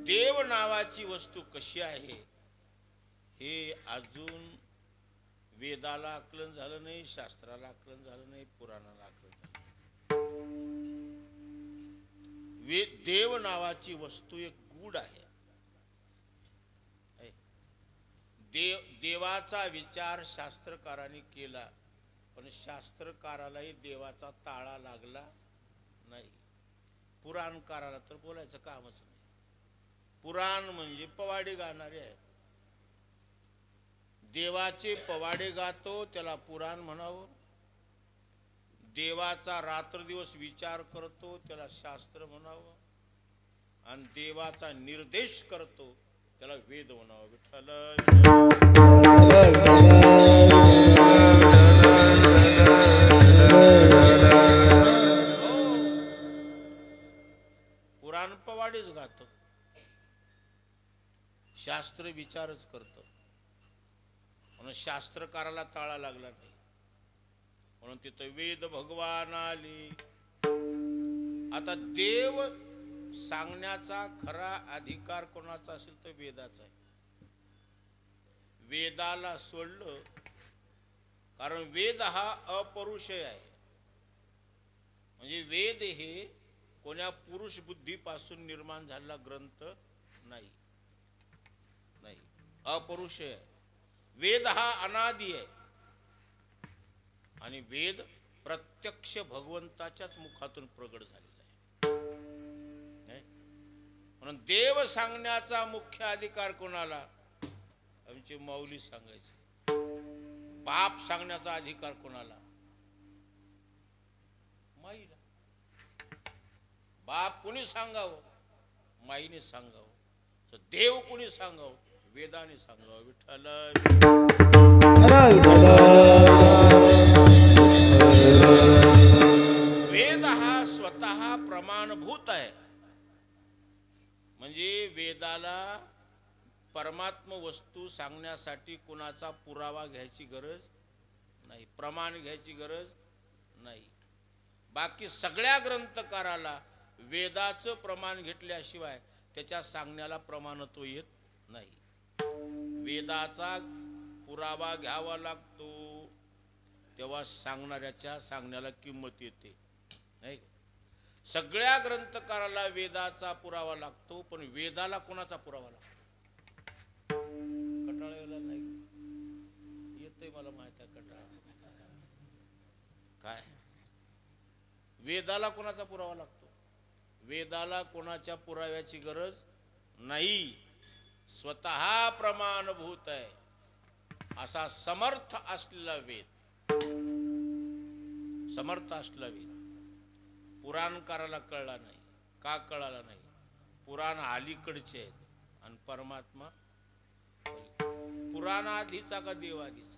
देव नावाची वस्तू कशी आहे हे अजून वेदाला आकलन झालं नाही, शास्त्राला आकलन झालं नाही, पुराणाला आकलन झालं. देव नावाची वस्तू एक गूढ आहे. देवाचा विचार शास्त्रकारांनी केला पण शास्त्रकारालाही देवाचा ताळा लागला नाही. पुराणकाराला तर बोलायचं कामच नाही. पुराण म्हणजे पवाडे गाणारे आहेत. देवाचे पवाडे गातो त्याला पुराण म्हणावं. देवाचा रात्रदिवस विचार करतो त्याला शास्त्र म्हणावं. आणि देवाचा निर्देश करतो त्याला वेद म्हणावं. विठ्ठल पुराण पवाडेच गात, शास्त्र विचारच करतो. म्हणून शास्त्रकाराला ताळा लागला नाही. म्हणून तिथं वेद भगवान आले. आता देव सांगण्याचा खरा अधिकार कोणाचा असेल तर वेदाचा आहे. वेदाला सोडलं, कारण वेद हा अपरुषय आहे. म्हणजे वेद हे कोण्या पुरुष बुद्धीपासून निर्माण झालेला ग्रंथ नाही, अपरुषय आहे. वेद हा अनादी आहे आणि वेद प्रत्यक्ष भगवंताच्याच मुखातून प्रगट झालेला आहे. म्हणून देव सांगण्याचा मुख्य अधिकार कोणाला? आमचे माऊली सांगायचे. बाप सांगण्याचा अधिकार कोणाला? माईला. बाप कोणी सांगावं? माईने सांगावं. तर देव कोणी सांगावं? वेदाने सांगावं. विठ्ठल वेद हा स्वतः प्रमाणभूत आहे. म्हणजे वेदाला परमात्म वस्तू सांगण्यासाठी कुणाचा पुरावा घ्यायची गरज नाही, प्रमाण घ्यायची गरज नाही. बाकी सगळ्या ग्रंथकाराला वेदाचं प्रमाण घेतल्याशिवाय त्याच्या सांगण्याला प्रमाणत्व येत नाही. वेदाचा पुरावा घ्यावा लागतो तेव्हा सांगणाऱ्याच्या सांगण्याला किंमत येते. नाही, सगळ्या ग्रंथकाराला वेदाचा पुरावा लागतो पण वेदाला कोणाचा पुरावा लागतो? कटाळायला नाही येतंय, मला माहित आहे कटाळा काय. वेदाला कोणाचा पुरावा लागतो? वेदाला कोणाच्या पुराव्याची गरज नाही. स्वतः प्रमाणभूत आहे असा समर्थ असलेला वेद, समर्थ असलेला वेद पुराणकाराला कळला नाही. का कळाला नाही? पुराण अलीकडचे आहेत आणि परमात्मा पुराण आधीचा का देव आधीचा?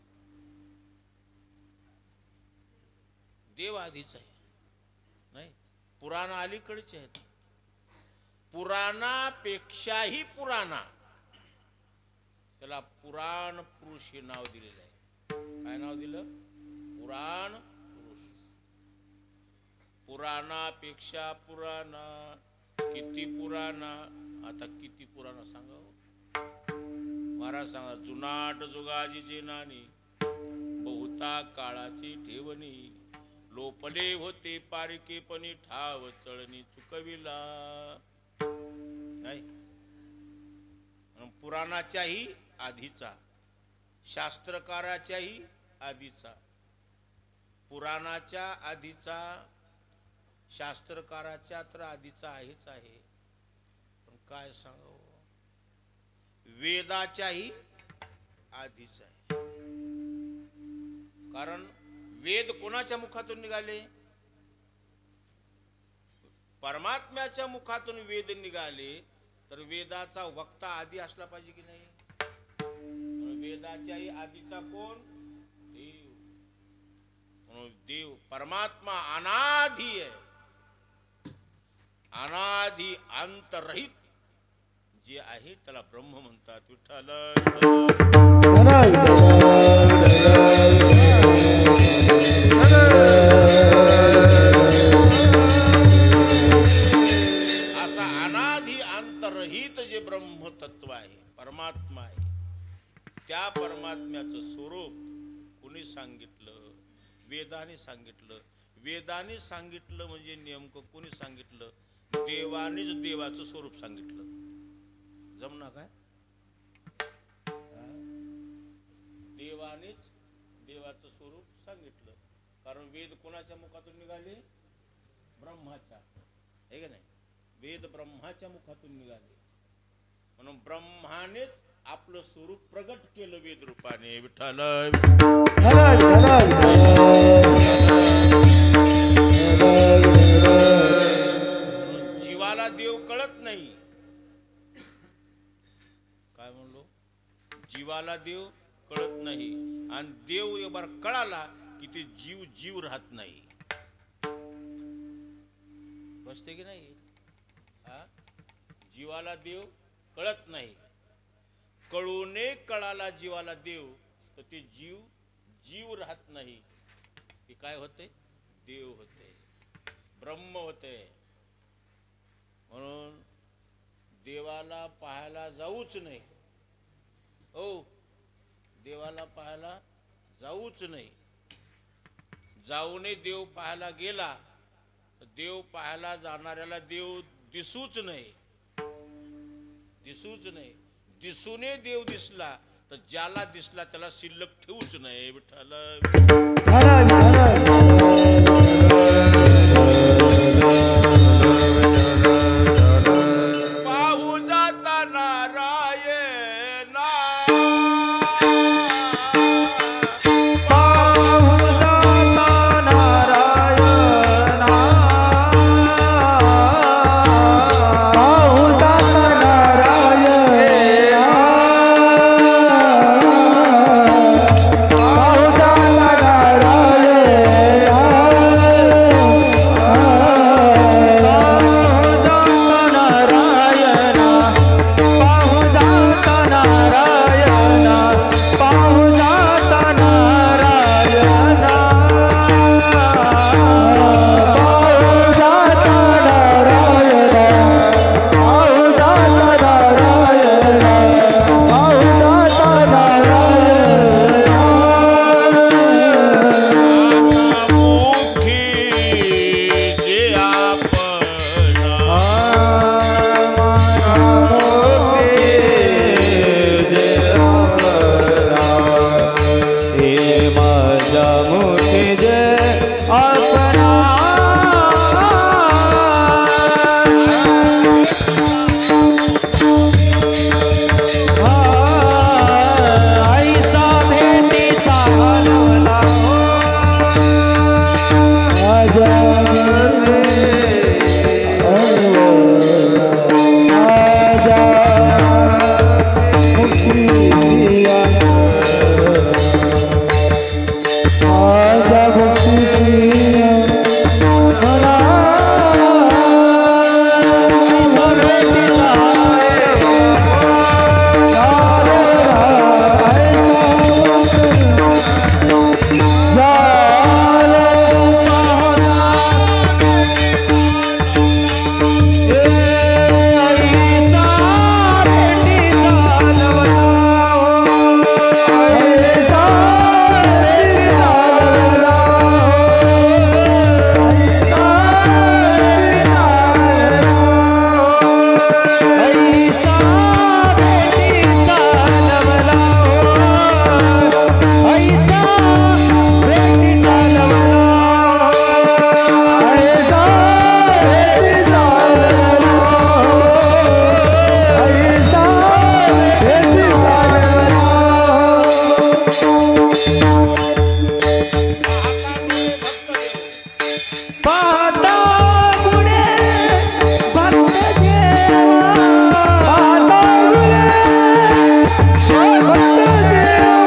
देव आधीचा आहे. नाही, पुराण अलीकडचे आहेत. पुराणापेक्षाही पुराणा, त्याला पुराण पुरुष हे नाव दिलेलं आहे. काय नाव दिलं? पुराण पुरुष. पुराणापेक्षा पुराणा, किती पुराणा. आता किती पुराणा सांगावं? महाराज सांगा, जुनाट जुगाजीचे नाणी, बहुता काळाची ठेवणी, लोपले होते पारिकेपणी, ठाव चळणी चुकविला. पुराणाच्याही आधीचा, शास्त्रकाराच्याही आधीचा, पुराणाच्या आधीचा, शास्त्रकाराच्या तर आधीचा आहेच आहे. पण काय सांगावं, वेदाच्याही आधीचा आहे. कारण वेद कोणाच्या मुखातून निघाले? परमात्म्याच्या मुखातून वेद निघाले. तर वेदाचा वक्ता आधी असला पाहिजे की नाही? वेदाच्याही आधीचा कोण? देव. म्हणून देव परमात्मा अनाधी आहे. अनाधी अंतरहित जे आहे त्याला ब्रह्म म्हणतात. विठ्ठल असा अनाधी अंतरहित जे ब्रह्म तत्व आहे, परमात्मा आहे, त्या परमात्म्याचं स्वरूप कुणी सांगितलं? वेदाने सांगितलं. वेदाने सांगितलं म्हणजे नेमकं कोणी सांगितलं? देवानेच देवाचं स्वरूप सांगितलं. जमना काय? देवानेच देवाचं स्वरूप सांगितलं. कारण वेद कोणाच्या मुखातून निघाले? ब्रह्माच्या. आहे का नाही? वेद ब्रह्माच्या मुखातून निघाले. म्हणून ब्रह्मानेच आपलं स्वरूप प्रगट केलं वेद रूपाने. विठ्ठल जीवाला देव कळत नाही. काय म्हणलो? जीवाला देव कळत नाही. आणि देव एक बार कळाला की ते जीव जीव राहत नाही. बसते की नाही? जीवाला देव कळत नाही. कळूने कळाला जीवाला देव तर ते जीव जीव राहत नाही. ते काय होते? देव होते, ब्रह्म होते. म्हणून देवाला पाहायला जाऊच नाही. हो, देवाला पाहायला जाऊच नाही. जाऊने देव पाहायला गेला तर देव पाहायला जाणाऱ्याला देव दिसूच नाही. दिसूच नाही. दिसूने देव दिसला तर ज्याला दिसला त्याला शिल्लक ठेवूच नाही. विठ्ठल पाहू जाता नारायणा, पाहू जाता नारायणा, पाहू जाता नारायणा, पाहू जाता नारायणा. पाहता पुढे भक्त देवा पाहता पुढे भक्त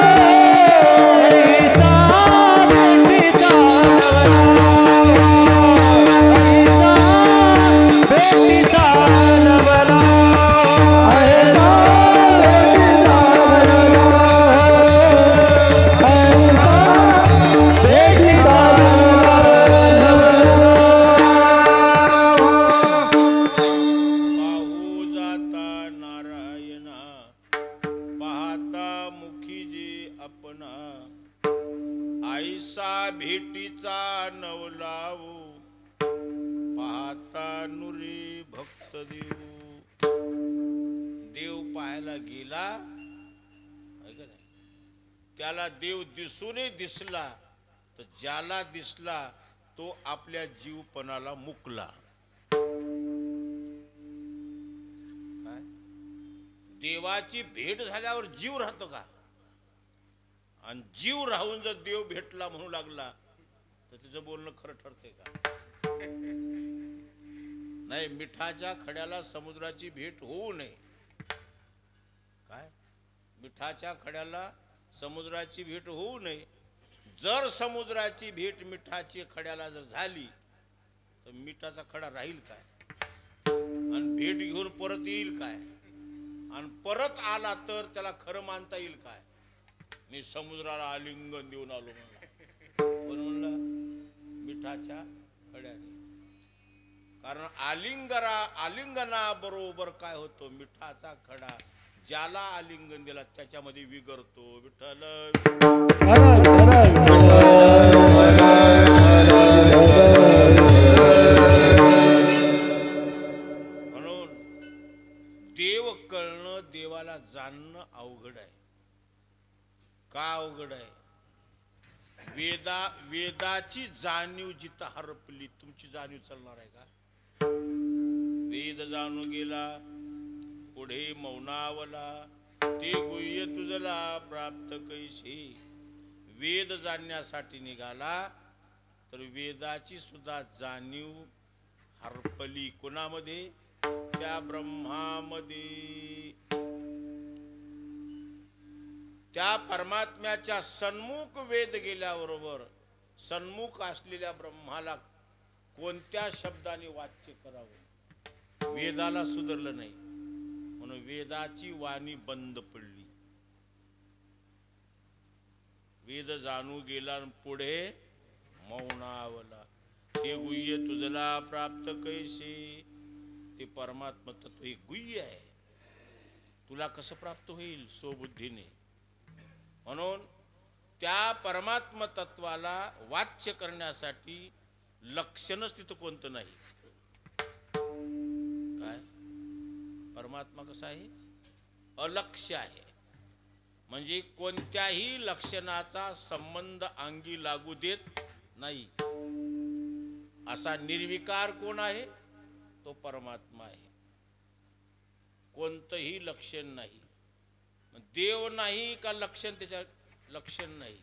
देवा ऐसा भेटीचा नवरा ऐसा भेटीचा पाहू जाता नारायणा पाहता मुखी जे अपना आईसा भेटीचा नवलावू पाहता नुरे भक्त देऊ देव पाहायला गेला आहे का नाही? त्याला देव दिसूनही दिसला तर ज्याला दिसला तो आपल्या जीवपणाला मुकला. काय देवाची भेट झाल्यावर जीव राहतो का? आणि जीव राहून जर देव भेटला म्हणू लागला तर तिचं बोलणं खरं ठरतंय का? नाही. मिठाच्या खड्याला समुद्राची भेट होऊ नये. काय मिठाच्या खड्याला समुद्राची भेट होऊ नये. जर समुद्राची भेट मिठाच्या खड्याला जर झाली तर मिठाचा खडा राहील काय? आणि भेट घेऊन परत येईल काय? आणि परत आला तर त्याला खरं मानता येईल काय? मी समुद्राला आलिंगन देऊन आलो म्हणला. पण म्हणला मिठाच्या खड्याने. कारण आलिंगना बरोबर काय होतो? मिठाचा खडा ज्याला आलिंगन दिला त्याच्यामध्ये विगरतो. विठ्ठल म्हणून देव कळणं देवाला जाणणं अवघड आहे. का अवघड आहे? वेदाची जाणीव जिथं हरपली तुमची जाणीव चालणार आहे का? वेद जाणू गेला पुढे मौनावला ते गुह्य तुझला प्राप्त कैसे. वेद जाणण्यासाठी निघाला तर वेदाची सुद्धा जाणीव हरपली. कोणामध्ये? त्या ब्रह्मामध्ये. त्या परमात्म्याच्या सन्मुख वेद गेल्याबरोबर सन्मुख असलेल्या ब्रह्माला कोणत्या शब्दाने वाच्य करावं वेदाला सुधरलं नाही. म्हणून वेदाची वाणी बंद पडली. वेद जाणू गेला पुढे मौनावला ते गुह्य तुझला प्राप्त कैसे. ते परमात्मा तत्व हे गुह्य आहे. तुला कसं प्राप्त होईल? स्वबुद्धीने. म्हणून त्या परमात्म तत्वाला वाच्य करण्यासाठी लक्षणच तिथं कोणतं नाही. काय? परमात्मा कसा आहे? अलक्ष्य आहे. म्हणजे कोणत्याही लक्षणाचा संबंध अंगी लागू देत नाही. असा निर्विकार कोण आहे? तो परमात्मा आहे. कोणतंही लक्षण नाही. देव नाही का लक्षण? त्याच्या लक्षण नाही.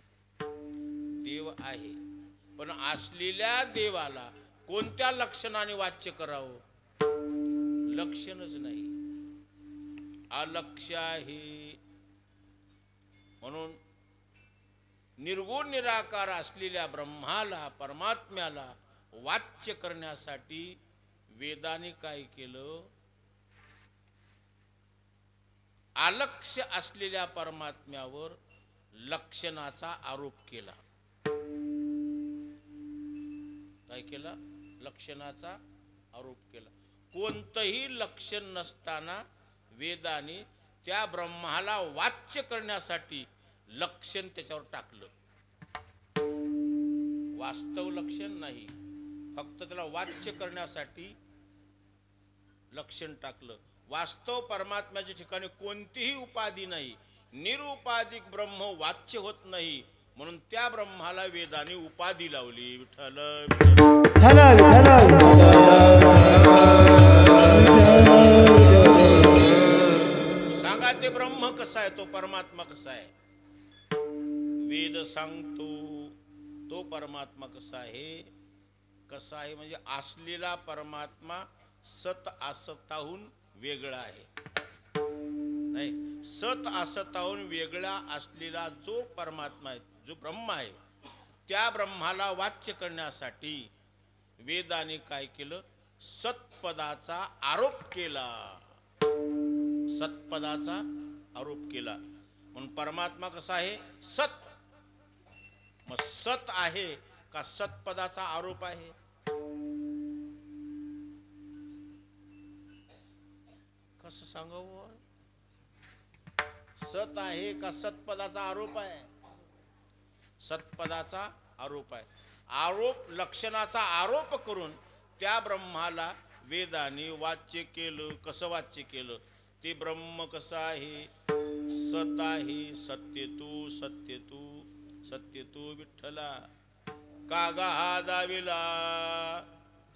देव आहे पण असलेल्या देवाला कोणत्या लक्षणाने वाच्य करावं? लक्षणच नाही. अलक्ष्य आहे. म्हणून निर्गुण निराकार असलेल्या ब्रह्माला परमात्म्याला वाच्य करण्यासाठी वेदाने काय केलं? अलक्ष्य असलेल्या परमात्म्यावर लक्षणाचा आरोप केला. काय केला? लक्षणाचा आरोप केला. कोणतंही लक्षण नसताना वेदाने त्या ब्रह्माला वाच्य करण्यासाठी लक्षण त्याच्यावर टाकलं. वास्तव लक्षण नाही, फक्त त्याला वाच्य करण्यासाठी लक्षण टाकलं. वास्तव परमात्म्याच्या ठिकाणी कोणतीही उपाधी नाही. निरुपाधिक ब्रह्म वाच्य होत नाही. म्हणून त्या ब्रह्माला वेदाने उपाधी लावली. विठ्ठल सांगा ते ब्रह्म कसा आहे? तो परमात्मा कसा आहे? वेद सांगतो तो परमात्मा कसा आहे? कसा आहे म्हणजे असलेला परमात्मा सत असताहून वेगळा आहे. नाही, सत असताहून वेगळा असलेला जो परमात्मा आहे, जो ब्रह्म आहे, त्या ब्रह्माला वाच्य करण्यासाठी वेदाने काय केलं? सत्पदाचा आरोप केला. सत्पदाचा आरोप केला. म्हणून परमात्मा कसा आहे? सत. मग सत आहे का सत्पदाचा आरोप आहे? कसं सांगावं? सत आहे का सत्पदाचा आरोप आहे? सत्पदाचा आरोप आहे. आरोप लक्षणाचा आरोप करून त्या ब्रह्माला वेदाने वाच्य केलं. कसं वाच्य केलं? ते ब्रह्म कसं आहे? सत आहे. सत्य तू, सत्य तू, सत्य तू विठ्ठला. कागा हा दाविला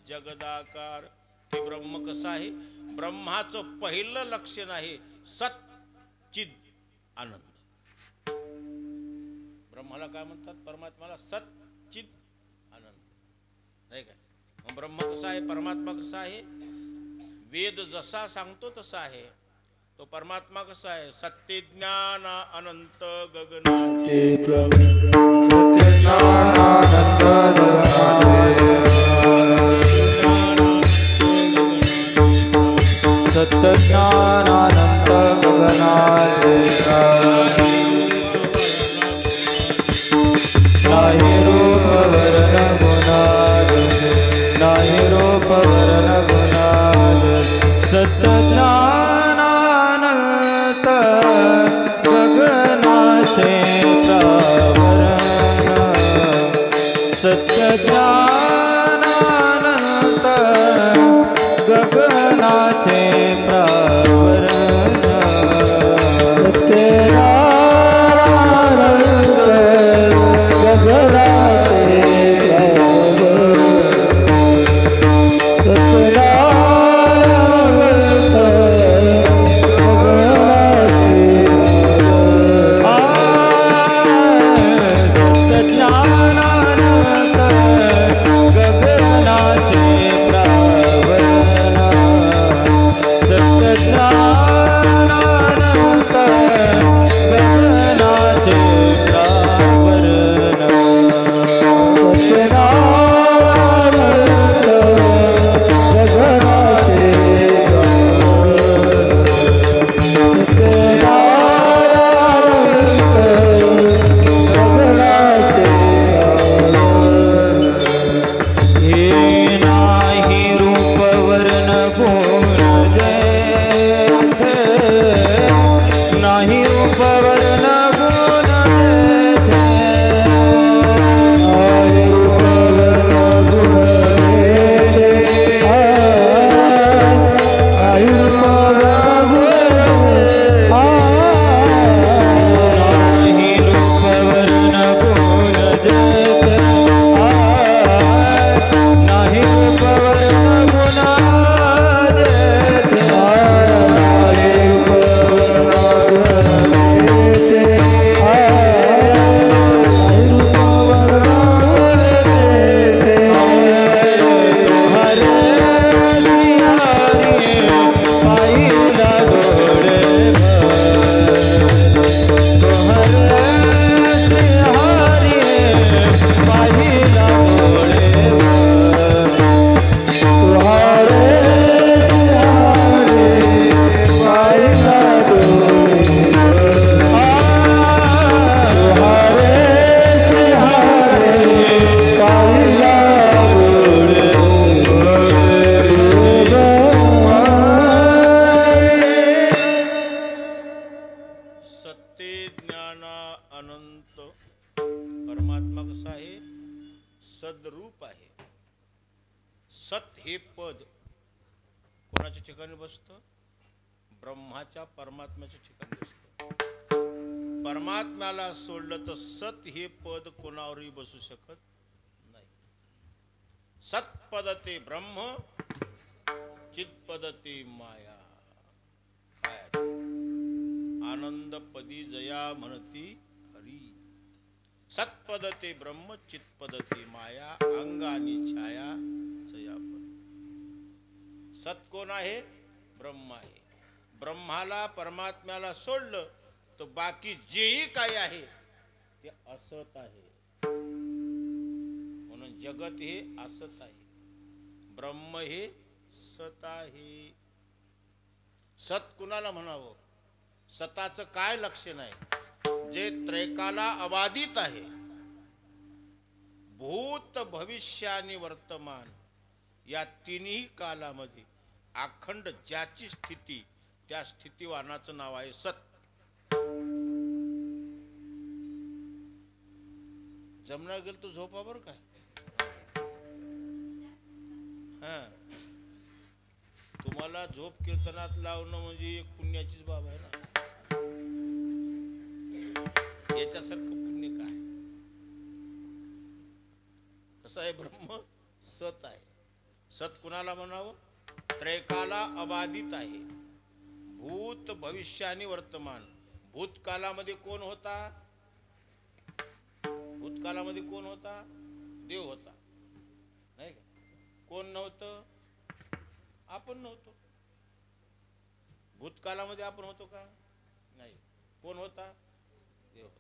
जगदाकार. ते ब्रह्म कसं आहे? ब्रह्माचं पहिलं लक्षण आहे सत चिद आनंद. ब्रह्माला काय म्हणतात? परमात्माला सत चिद आनंद, नाही काय? मग ब्रह्म कसा आहे? परमात्मा कसा आहे? वेद जसा सांगतो तसा आहे. तो परमात्मा कसा आहे? सत्य ज्ञान अनंत गगनाचे सत्य ज्ञानानंद गगनाचे नाही रूप वर्ण गुणाल, नाही रूप वर्ण गुणाल. सत्य ज्ञानानंद गगनाचे प्रावरण, सत्य ज्ञानानंद गगनाचे प्रावरण. सद्रूप आहे. सत हे पद कोणाच्या ठिकाणी बसतं? ब्रह्माच्या परमात्म्याच्या ठिकाणी बसतं. परमात्म्याला सोडलं तर सत हे पद कोणावरही बसू शकत नाही. सत्पदते ब्रह्म चित्पदते माया. आनंद पदी जया म्हणती हरी. सत्पदते ब्रह्म चित्पदते माया. अंग आणि छाया सत कोण आहे? ब्रह्म आहे. ब्रह्माला परमात्म्याला सोडलं तर बाकी जेही काही आहे ते असत आहे. म्हणून जगत हे असत आहे, ब्रह्म हे सत आहे. सत कुणाला म्हणावं? सताचं काय लक्षण आहे? जे त्रैकाला अबाधित आहे, भूत भविष्य आणि वर्तमान या तिन्ही कालामध्ये अखंड ज्याची स्थिती, त्या स्थितीवानाचं नाव आहे सत. जमणार गेल तो झोपा बरं काय. हा, तुम्हाला झोप कीर्तनात लावणं म्हणजे एक पुण्याचीच बाब आहे ना. याच्यासारखं पुण्य काय? कसं आहे? ब्रह्म सत आहे. सत कुणाला म्हणावं? त्रैकाला अबाधित आहे, भूत भविष्य आणि वर्तमान. भूतकालामध्ये कोण होता? भूतकालामध्ये कोण होता? देव होता, नाही का? कोण नव्हतं? आपण नव्हतो. भूतकालामध्ये आपण होतो का? नाही. कोण होता? देव होता.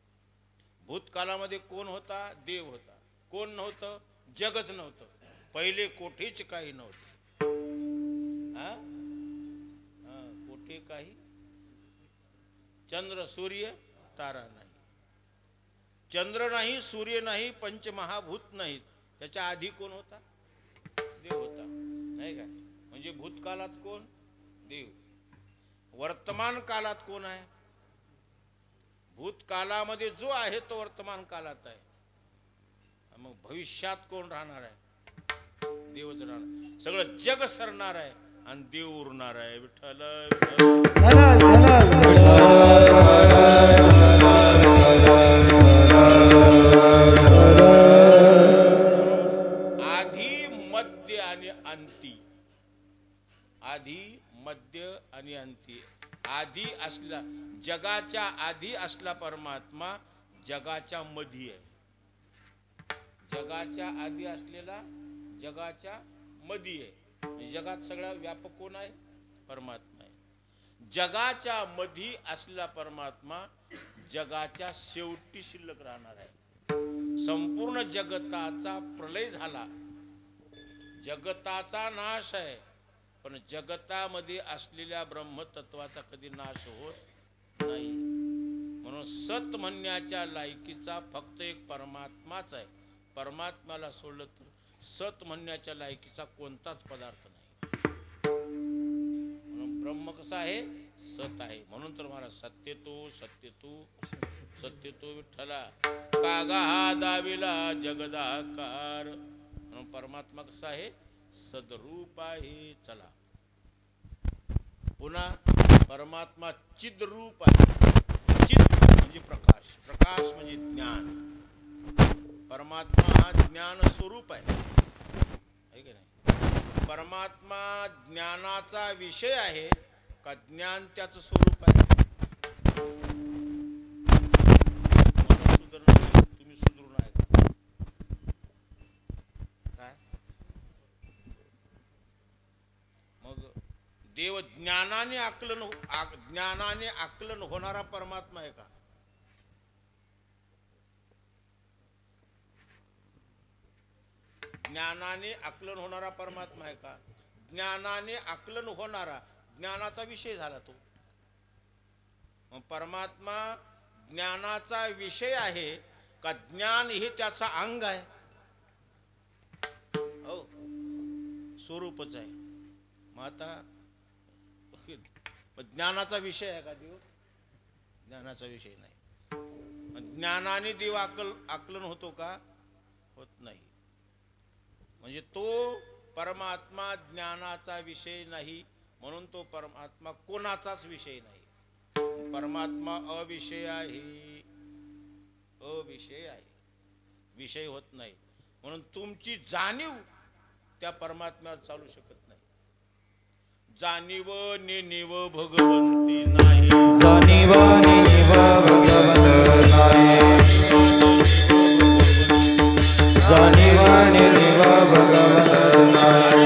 भूतकालामध्ये कोण होता? देव होता. कोण नव्हतं? जगच नव्हतं. पहिले कोठेच काही नव्हतं. कोठे काही? चंद्र सूर्य तारा नाही. चंद्र नाही, सूर्य नाही, पंचमहाभूत नाहीत. त्याच्या आधी कोण होता? देव होता, नाही का? म्हणजे भूतकालात कोण? देव. वर्तमान कालात कोण आहे? भूतकालामध्ये जो आहे तो वर्तमान कालात आहे. मग भविष्यात कोण राहणार आहे? देवच राहणार. सगळं जग सरणार आहे आणि देव उरणार आहे. विठ्ठल आधी मध्य आणि अंती. आधी मध्य आणि अंती. आधी असला, जगाच्या आधी असला परमात्मा जगाच्या मध्ये आहे. जगाच्या आधी असलेला जगाच्या मध्ये आहे. जगात सगळा व्यापक कोण आहे? परमात्मा आहे. जगाच्या मध्ये असलेला परमात्मा जगाच्या शेवटी शिल्लक राहणार आहे. संपूर्ण जगताचा प्रलय झाला, जगताचा नाश आहे, पण जगतामध्ये असलेल्या ब्रह्मतत्वाचा कधी नाश होत नाही. म्हणून सत म्हणण्याच्या लायकीचा फक्त एक परमात्माच आहे. परमात्म्याला सोडलं तर सत म्हणण्याच्या लायकीचा कोणताच पदार्थ नाही. म्हणून ब्रह्म कसा आहे? सत आहे. म्हणून तर मला सत्यतो सत्यतो सत्यतो विठ्ठला कागा हा दाविला जगदाकार. म्हणून परमात्मा कसा आहे? सदरूप आहे. चला पुन्हा, परमात्मा चिद्रूप आहे. चिद म्हणजे प्रकाश, प्रकाश म्हणजे ज्ञान. परमात्मा हा ज्ञान स्वरूप आहे की नाही? परमात्मा ज्ञानाचा विषय आहे का ज्ञान त्याचं स्वरूप आहे? तुम्ही सुधरून आहे काय? मग देव ज्ञानाने आकलन होणारा परमात्मा आहे का? ज्ञानाने आकलन होणारा परमात्मा आहे का? ज्ञानाने आकलन होणारा, ज्ञानाचा विषय झाला तो. मग परमात्मा ज्ञानाचा विषय आहे का ज्ञान हे त्याचा अंग आहे? हो, स्वरूपच आहे. मग आता ज्ञानाचा विषय आहे का देव? ज्ञानाचा विषय नाही. ज्ञानाने देव आकलन होतो का? होत नाही. म्हणजे तो परमात्मा ज्ञानाचा विषय नाही, म्हणून तो परमात्मा कोणाचाच विषय नाही. परमात्मा अविषय आहे, अविषय आहे, विषय होत नाही. म्हणून तुमची जाणीव त्या परमात्म्यावर चालू शकत नाही. जाणीव नेनिव भगवंती नाही, जाणीव नेनिव भगवंत नाही, जाणीव नेनिव भगवंत नाही.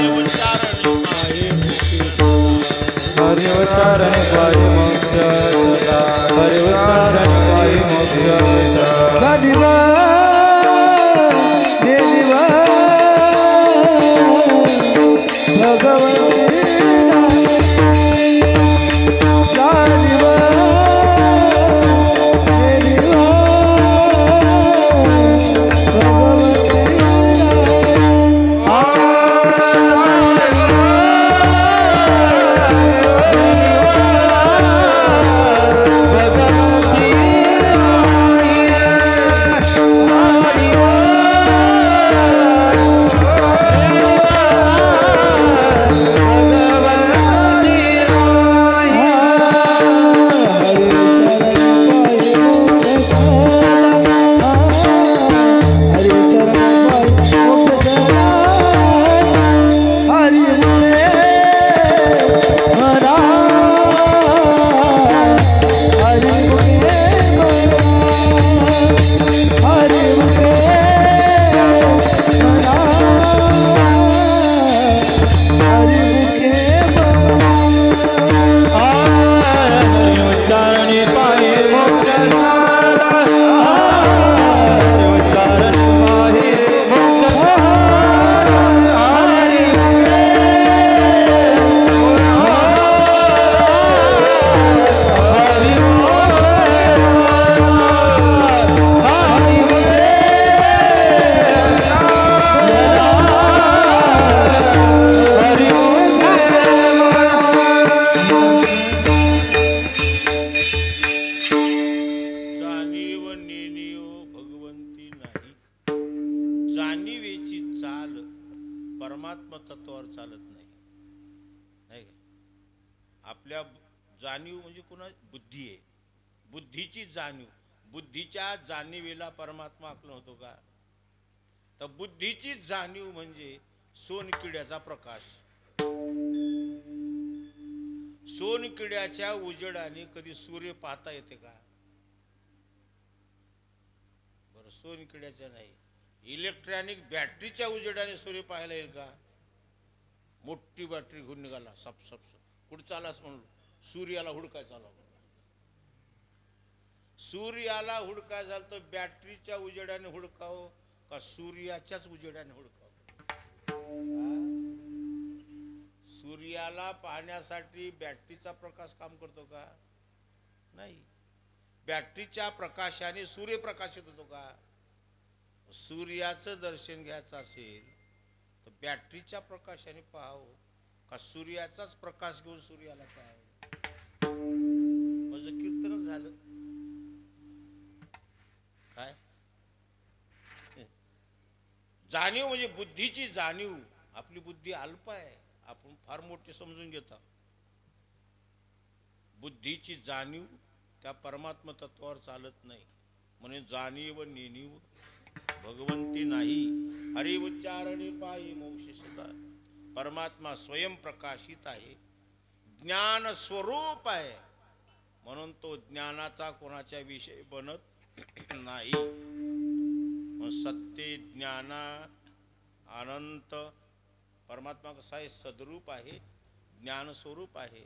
परमात्मा तत्वावर चालत नाही. नाही का? आपल्या जाणीव म्हणजे कुणा बुद्धी आहे, बुद्धीची जाणीव, बुद्धीच्या जाणीवेला परमात्मा आकलन होतो का? तर बुद्धीची जाणीव म्हणजे सोनकिड्याचा प्रकाश. सोनकिड्याच्या उजेडाने कधी सूर्य पाहता येते का? बरं, सोनकिड्याच्या नाही, इलेक्ट्रॉनिक बॅटरीच्या उजेडाने सूर्य पाहायला येईल का? मोठी बॅटरी घेऊन निघाला, सप सप सप, कुठं चालास म्हणून सूर्याला हुडकाय चालला. सूर्याला हुडकाय झालं तर बॅटरीच्या उजेडाने हुडकावं का सूर्याच्याच उजेडाने हुडकावं? सूर्याला पाहण्यासाठी बॅटरीचा प्रकाश काम करतो का? नाही. बॅटरीच्या प्रकाशाने सूर्य प्रकाशित होतो का? सूर्याचं दर्शन घ्यायचं असेल तर बॅटरीच्या प्रकाशाने पाहावं का सूर्याचाच प्रकाश घेऊन सूर्याला पाहावं? माझं कीर्तनच झालं काय? जाणीव म्हणजे बुद्धीची जाणीव. आपली बुद्धी अल्प आहे, आपण फार मोठे समजून घेता. बुद्धीची जाणीव त्या परमात्मा तत्वावर चालत नाही. म्हणून जाणीव नेणीव भगवंती नाही. हरि उच्चारणे पायी मोक्ष सदा. परमात्मा स्वयं प्रकाशित आहे, ज्ञान स्वरूप आहे, म्हणून तो ज्ञानाचा कोणाच्या विषय बनत नाही. सत्य ज्ञाना अनंत. परमात्मा कसा आहे? सद्रूप आहे, ज्ञान स्वरूप आहे,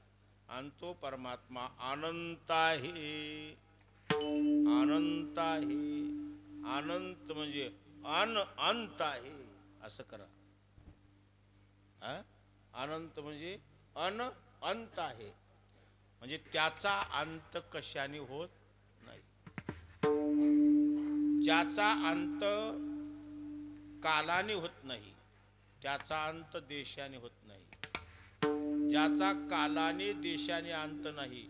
आणि तो परमात्मा अनंत आहे. अनंत आहे. अनंत म्हणजे अनंत आहे असं करा. अनंत म्हणजे अनंत आहे, म्हणजे त्याचा अंत कशाने होत नाही. ज्याचा अंत कालाने होत नाही त्याचा अंत देशाने होत नाही. ज्याचा कालाने देशाने अंत नाही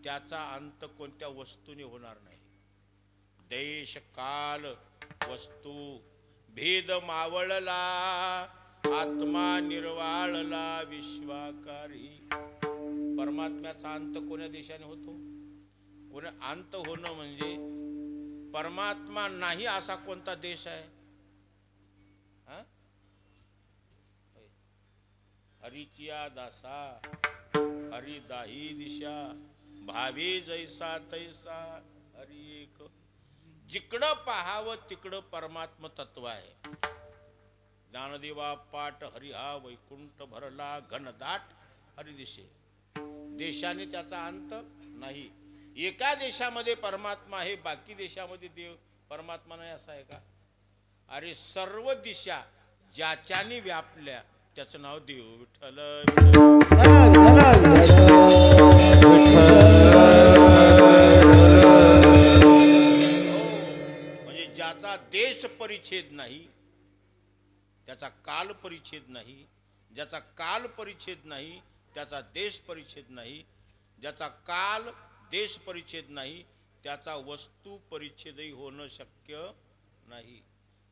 त्याचा अंत कोणत्या वस्तूने होणार नाही. देश काल वस्तू भेद मावळला, आत्मा निर्वाळला विश्वाकारी. परमात्म्याचा अंत कोण्या देशाने होतो? कोण्या अंत होणं म्हणजे परमात्मा नाही असा कोणता देश आहे? हरिचिया दासा हरि दाही दिशा, भावे जैसा तैसा हरि एक. जिकडं पाहावं तिकडं परमात्म तत्व आहे. ज्ञानदेवा पाठ हरि हा वैकुंठ भरला घनदाट हरिदिशे. देशाने त्याचा अंत नाही. एका देशामध्ये परमात्मा आहे, बाकी देशामध्ये देव परमात्मा नाही असं आहे का? अरे सर्व दिशा ज्याच्याने व्यापल्या त्याचं नाव देव. विठ्ठल म्हणजे ज्याचा देश परिच्छेद नाही, त्याचा काल परिच्छेद नाही, ज्याचा काल परिच्छेद नाही त्याचा देश परिच्छेद नाही, ज्याचा काल देश परिच्छेद नाही त्याचा वस्तू परिच्छेदही होणं शक्य नाही.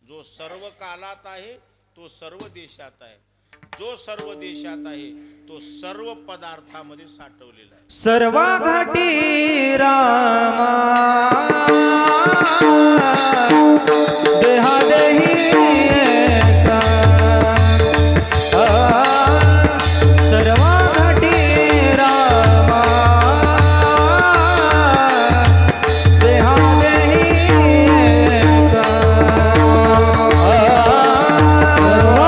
जो सर्व कालात आहे तो सर्व देशात आहे, जो सर्व देशात आहे तो सर्व पदार्थामध्ये साठवलेला आहे. सर्व घाटी रामा देहा देही एका. सर्व घाटी रामा देहा देही एका. सर्व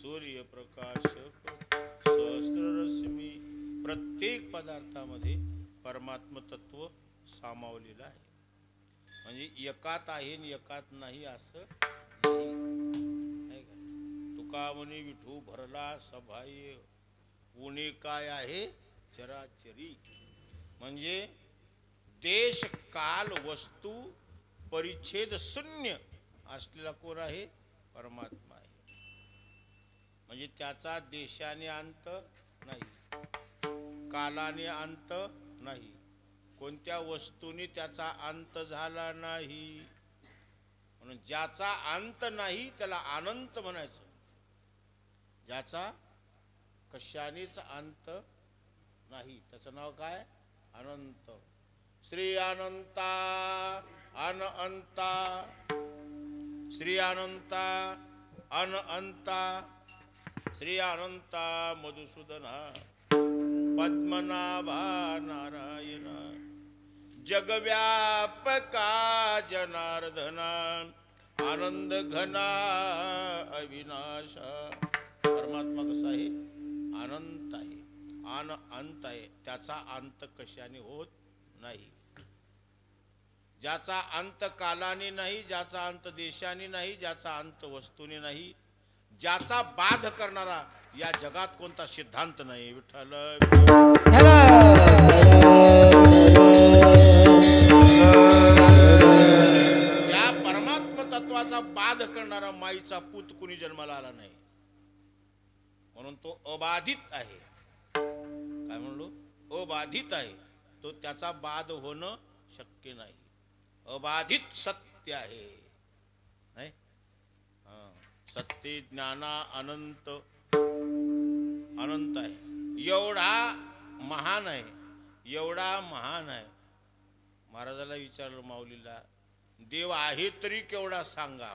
सूर्यप्रकाशक सहस्ररश्मी. प्रत्येक पदार्थामध्ये परमात्म तत्व सामावलेलं आहे. म्हणजे एकात आहे आणि एकात नाही असं नाही का. तुका म्हणे विठू भरला सभाय, पुणे काय आहे चराचरी. म्हणजे देश काल वस्तू परिच्छेद शून्य असलेला कोण आहे? परमात्मा आहे. म्हणजे त्याचा देशाने अंत नाही, कालाने अंत नाही, कोणत्या वस्तूने त्याचा अंत झाला नाही. म्हणून ज्याचा अंत नाही त्याला अनंत म्हणायचं. ज्याचा कशानेच अंत नाही त्याचं नाव काय? अनंत. श्री अनंता अनंता, श्री अनंता अनंता, श्री अनंता मधुसूदना पद्मनाभा नारायण, जगव्यापका जनार्दना, आनंद घना अविनाशा. परमात्मा कसा आहे? अनंत आहे, अंत आहे. त्याचा अंत कशाने होत नाही. ज्याचा अंत कालाने नाही, ज्याचा अंत देशाने नाही, ज्याचा अंत वस्तूने नाही, ज्याचा बाध करणारा या जगात कोणता सिद्धांत नाही. विठ्ठल या परमात्मा तत्वाचा बाध करणारा माईचा पूत कुणी जन्माला आला नाही. म्हणून तो अबाधित आहे. काय म्हणलो? अबाधित आहे. तो त्याचा बाध होणं शक्य नाही. अबाधित सत्य आहे. नाही सत्य ज्ञाना अनंत, अनंत आहे. एवढा महान आहे, एवढा महान आहे. महाराजाला विचारलं माऊलीला, देव आहे तरी केवढा सांगा.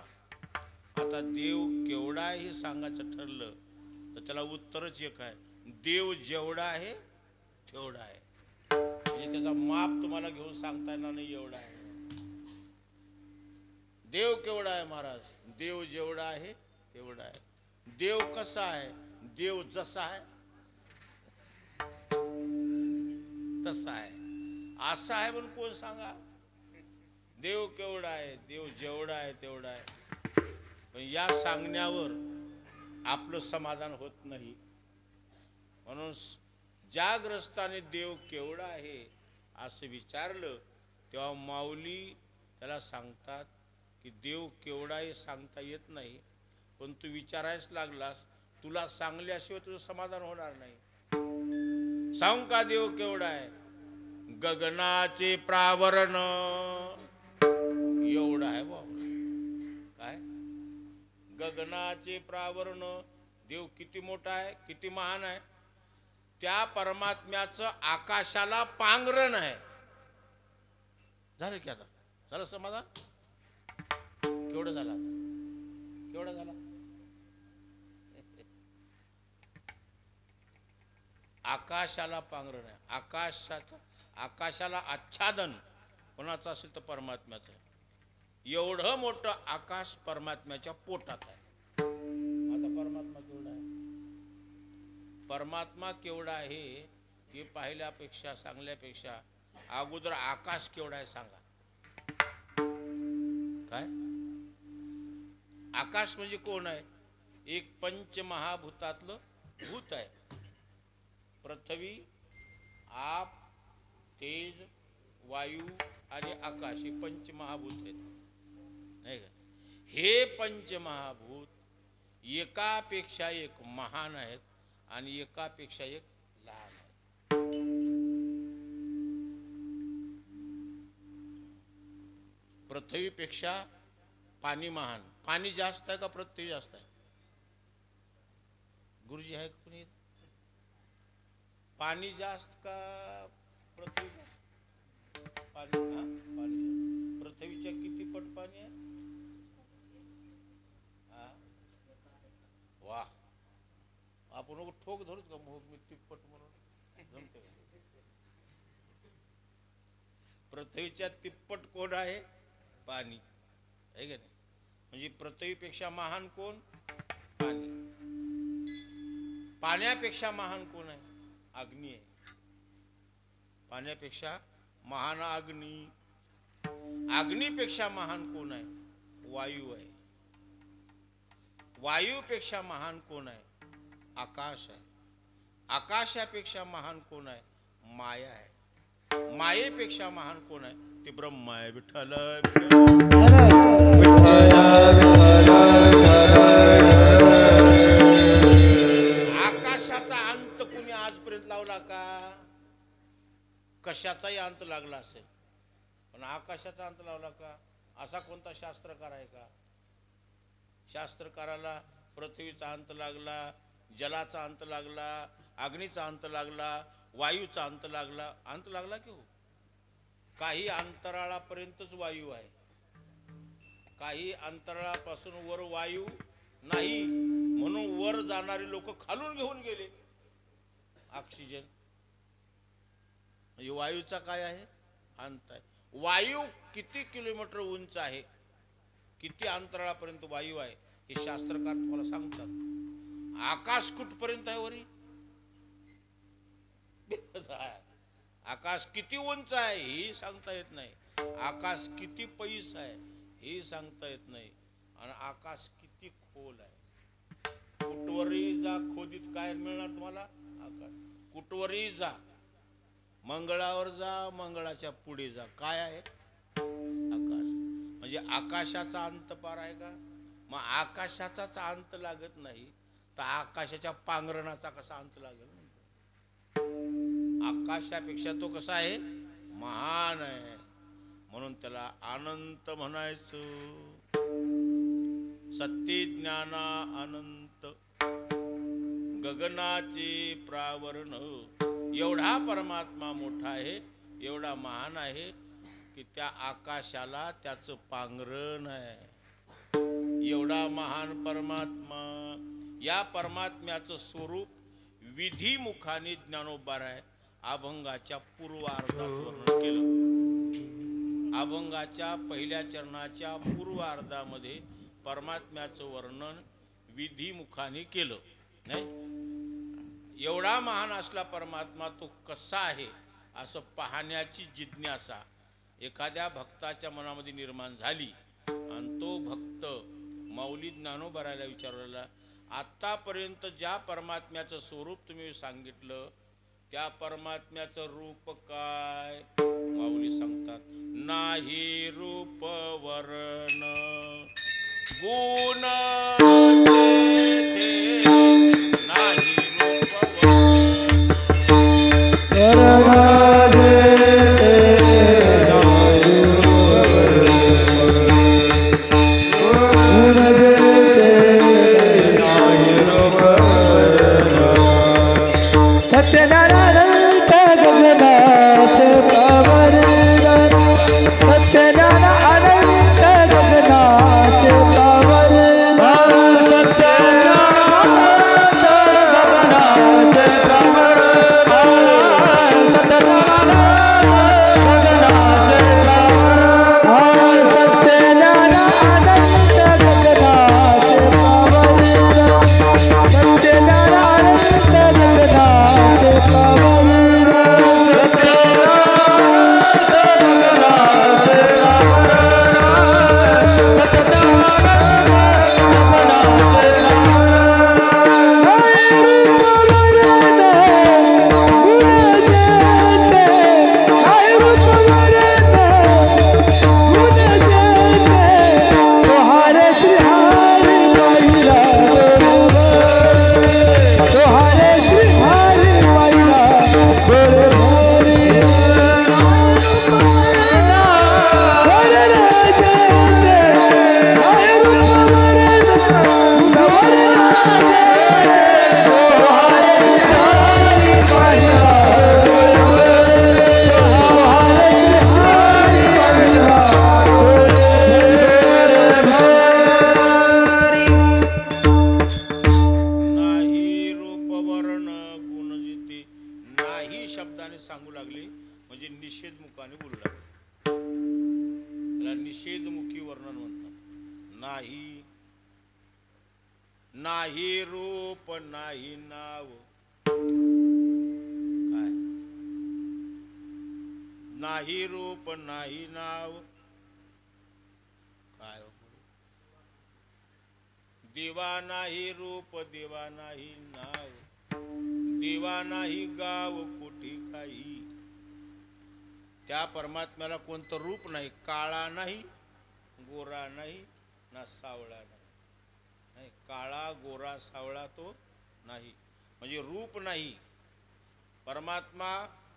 आता देव केवढा आहे हे सांगायचं ठरलं तर त्याला उत्तरच एक आहे, देव जेवढा आहे तेवढा आहे. म्हणजे त्याचा माप तुम्हाला घेऊन सांगता येणार नाही, एवढा आहे. देव केवढा आहे महाराज? देव जेवढा आहे तेवढा आहे. देव कसा आहे? देव जसा आहे तसा आहे. असा आहे म्हणून कोण सांगा? देव केवढा आहे? देव जेवढा आहे तेवढा आहे. पण या सांगण्यावर आपलं समाधान होत नाही. म्हणून ज्या ग्रस्ताने देव केवढा आहे असं विचारलं तेव्हा माऊली त्याला सांगतात की देव केवढा आहे सांगता येत नाही, पण तू विचारायच लागलास, तुला सांगल्याशिवाय तुझं समाधान होणार नाही. सांगू का देव केवढा आहे? गगनाचे प्रावरण एवढा आहे बाबा. काय? गगनाचे प्रावरण. देव किती मोठा आहे, किती महान आहे. त्या परमात्म्याचं आकाशाला पांघरण आहे. झालं की आता? झालं समाधान? केवढं झाला? केवढा झाला? आकाशाला पांघरण आहे. आकाशाला आच्छादन कोणाचं असेल तर परमात्म्याचं. एवढं मोठं आकाश परमात्म्याच्या पोटात आहे. आता परमात्मा केवढा आहे? परमात्मा केवढा आहे हे पाहिल्यापेक्षा, सांगल्यापेक्षा अगोदर आकाश केवढा आहे सांगा. काय? आकाश म्हणजे कोण आहे? एक पंचमहाभूतातलं भूत आहे. पृथ्वी, आप, तेज, वायू आणि आकाश हे पंचमहाभूत आहेत, नाही का? हे पंचमहाभूत एकापेक्षा एक महान आहेत आणि एकापेक्षा एक लहान आहेत. पृथ्वीपेक्षा पाणी महान. पाणी जास्त आहे का पृथ्वी जास्त आहे? गुरुजी आहे का कोणी? पाणी जास्त का पृथ्वी जास्त? पाणी. पाणी जास्त. पृथ्वीच्या किती पट पाणी आहे? वा, आपण ठोक धरूच का मोह मी तिप्पट म्हणून जमते? पृथ्वीच्या तिप्पट कोण आहे? पाणी आहे का नाही? म्हणजे पृथ्वीपेक्षा महान कोण? पाणी. पाण्यापेक्षा महान कोण आहे? अग्नी आहे. पाण्यापेक्षा महान अग्नी. अग्नीपेक्षा महान कोण आहे? वायू आहे. वायूपेक्षा महान कोण आहे? आकाश आहे. आकाशापेक्षा महान कोण आहे? माया आहे. मायेपेक्षा महान कोण आहे? ते ब्रह्म आहे. विठ्ठल आकाशाचा अंत कुणी आजपर्यंत लावला का? कशाचाही अंत लागला असेल, पण आकाशाचा अंत लावला का? असा कोणता शास्त्रकार आहे का? शास्त्रकाराला पृथ्वीचा अंत लागला, जलाचा अंत लागला, अग्नीचा अंत लागला, वायूचा अंत लागला. अंत लागला की हो? काही अंतराळापर्यंतच वायू आहे, काही अंतराळापासून वर वायू नाही. म्हणून वर जाणारे लोक खालून घेऊन गेले ऑक्सिजन. म्हणजे वायूचा काय आहे? अंत आहे. वायू किती किलोमीटर उंच आहे, किती अंतराळापर्यंत वायू आहे हे शास्त्रकार तुम्हाला सांगतात. आकाश कुठपर्यंत आहे वरी? आकाश किती उंच आहे हे सांगता येत नाही. आकाश किती पैस आहे हे सांगता येत नाही. आणि आकाश किती खोल आहे. कुठवरही जा खोदीत काय मिळणार तुम्हाला? आकाश. कुठवरही जा, मंगळावर जा, मंगळाच्या पुढे जा, काय आहे? आकाश. म्हणजे आकाशाचा अंत पार आहे का? मग आकाशाचाच अंत लागत नाही तर आकाशाच्या पांघरणाचा कसा अंत लागेल? आकाशापेक्षा तो कसा आहे? महान आहे. म्हणून त्याला अनंत म्हणायचं. सत्य ज्ञाना अनंत गगनाचे प्रावरण. एवढा परमात्मा मोठा आहे, एवढा महान आहे की त्या आकाशाला त्याचं पांघरण आहे. एवढा महान परमात्मा. या परमात्म्याचं स्वरूप विधिमुखाने ज्ञानोबाराय अभंगाच्या पूर्वार्धात वर्णन केलं. अभंगाच्या पहिल्या चरणाच्या पूर्वार्धामध्ये परमात्म्याचं वर्णन विधिमुखाने केलं. नाही, एवढा महान असला परमात्मा तो कसा आहे असं पाहण्याची जिज्ञासा एखाद्या भक्ताच्या मनामध्ये निर्माण झाली आणि तो भक्त माऊली ज्ञानोबारायला विचारलेला, आतापर्यंत ज्या परमात्म्याचं स्वरूप तुम्ही सांगितलं त्या परमात्म्याचं रूप काय? माऊली सांगतात, नाही रूप वर्ण गुण नाही रूप नाही रूप नाही नाव. काय? नाही रूप नाही नाव. काय? देवा नाही रूप देवा नाही नाव. देवा नाही गाव कुठे काही. त्या परमात्म्याला कोणतं रूप नाही, काळा नाही, गोरा नाही, ना सावळा नाही. काळा गोरा सावळा तो नाही, म्हणजे रूप नाही. परमात्मा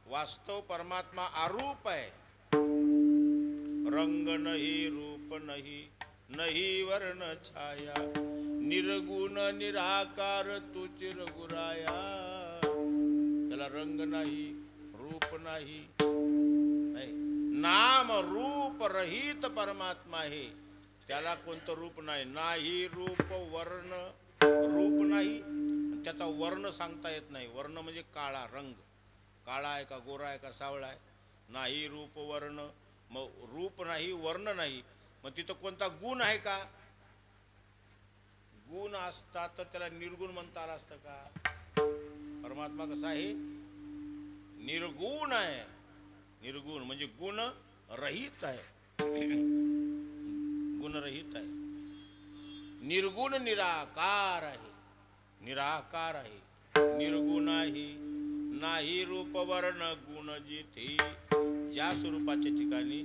वास्तव, परमात्मा आरूप आहे. रंग नाही रूप नाही, नाही वर्ण छाया, निर्गुण निराकार तुझ रघुराया. त्याला रंग नाही, रूप नाही, नाम रूप रहित परमात्मा आहे. त्याला कोणतं रूप नाही. नाही रूप वर्ण, रूप नाही, त्याचा वर्ण सांगता येत नाही. वर्ण म्हणजे काळा रंग, काळा आहे का गोरा आहे का सावळा आहे. नाही रूप वर्ण, मग रूप नाही वर्ण नाही, मग तिथं कोणता गुण आहे का. गुण असता तर त्याला निर्गुण म्हणता आलं असतं का. परमात्मा कसा आहे, निर्गुण आहे. निर्गुण म्हणजे गुण रहित आहे. गुणरहित आहे. निर्गुण निराकार आहे. निराकार आहे, निर्गुण आहे. नाही रूप वर्ण गुण जिथे. ज्या स्वरूपाच्या ठिकाणी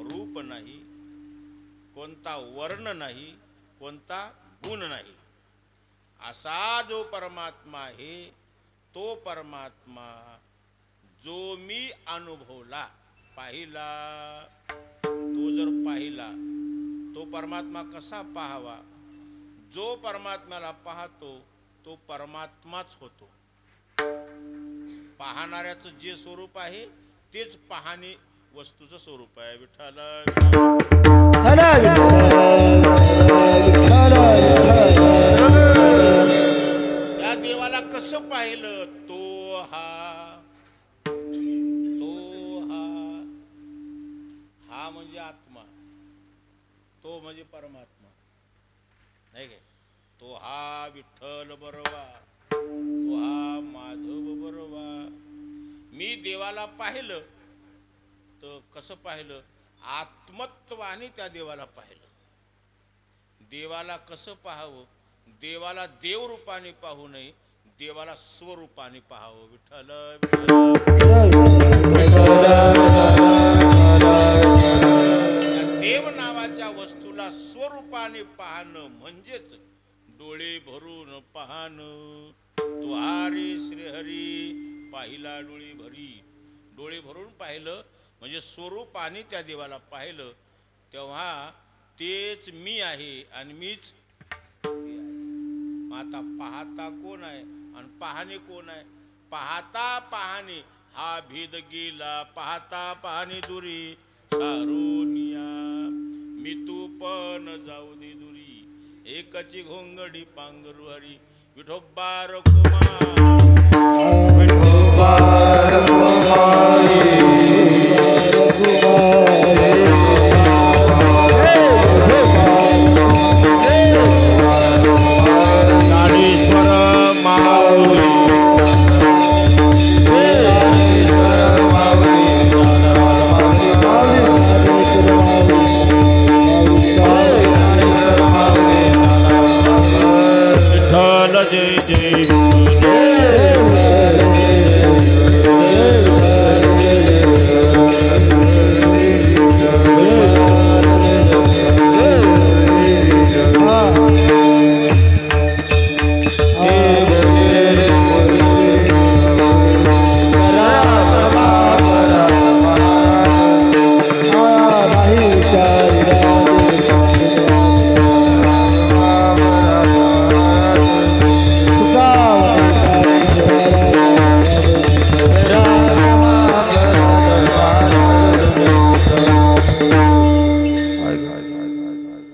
रूप नाही, कोणता वर्ण नाही, कोणता गुण नाही, असा जो परमात्मा आहे, तो परमात्मा जो मी अनुभवला, पाहिला, तो जर पाहिला, तो परमात्मा कसा पाहावा. जो परमात्म्याला पाहतो तो परमात्माच होतो. पाहणाऱ्याचं जे स्वरूप आहे तेच पाहणी वस्तूचं स्वरूप आहे. विठ्ठल त्या देवाला कसं पाहिलं. तो हा, हा म्हणजे आत्मा, तो म्हणजे परमात्मा नाही काय. तो हा विठ्ठल बरोवा, तो हा माधव बरोवा. मी देवाला पाहिलं तर कसं पाहिलं, आत्मत्वाने त्या देवाला पाहिलं. देवाला कसं पाहावं, देवाला देवरूपाने पाहू नये, देवाला स्वरूपाने पाहावं. विठ्ठल देव नावाच्या वस्तूला स्वरूपाने पाहणं म्हणजेच डोळे भरून पाहणं. तुहारे श्रीहरी पाहिला डोळे भरी. डोळे भरून पाहिलं म्हणजे स्वरूपाने त्या देवाला पाहिलं, तेव्हा तेच मी आहे आणि मीच. आता पाहता कोण आहे आणि पाहणे कोण आहे. पाहता पाहणे हा भेद गेला. पाहता पाहणे दुरी सारुनिया. मी तू पण जाऊ दे दुरी. एकची घोंगडी पांघरू हरी. विठोबा रखुमा.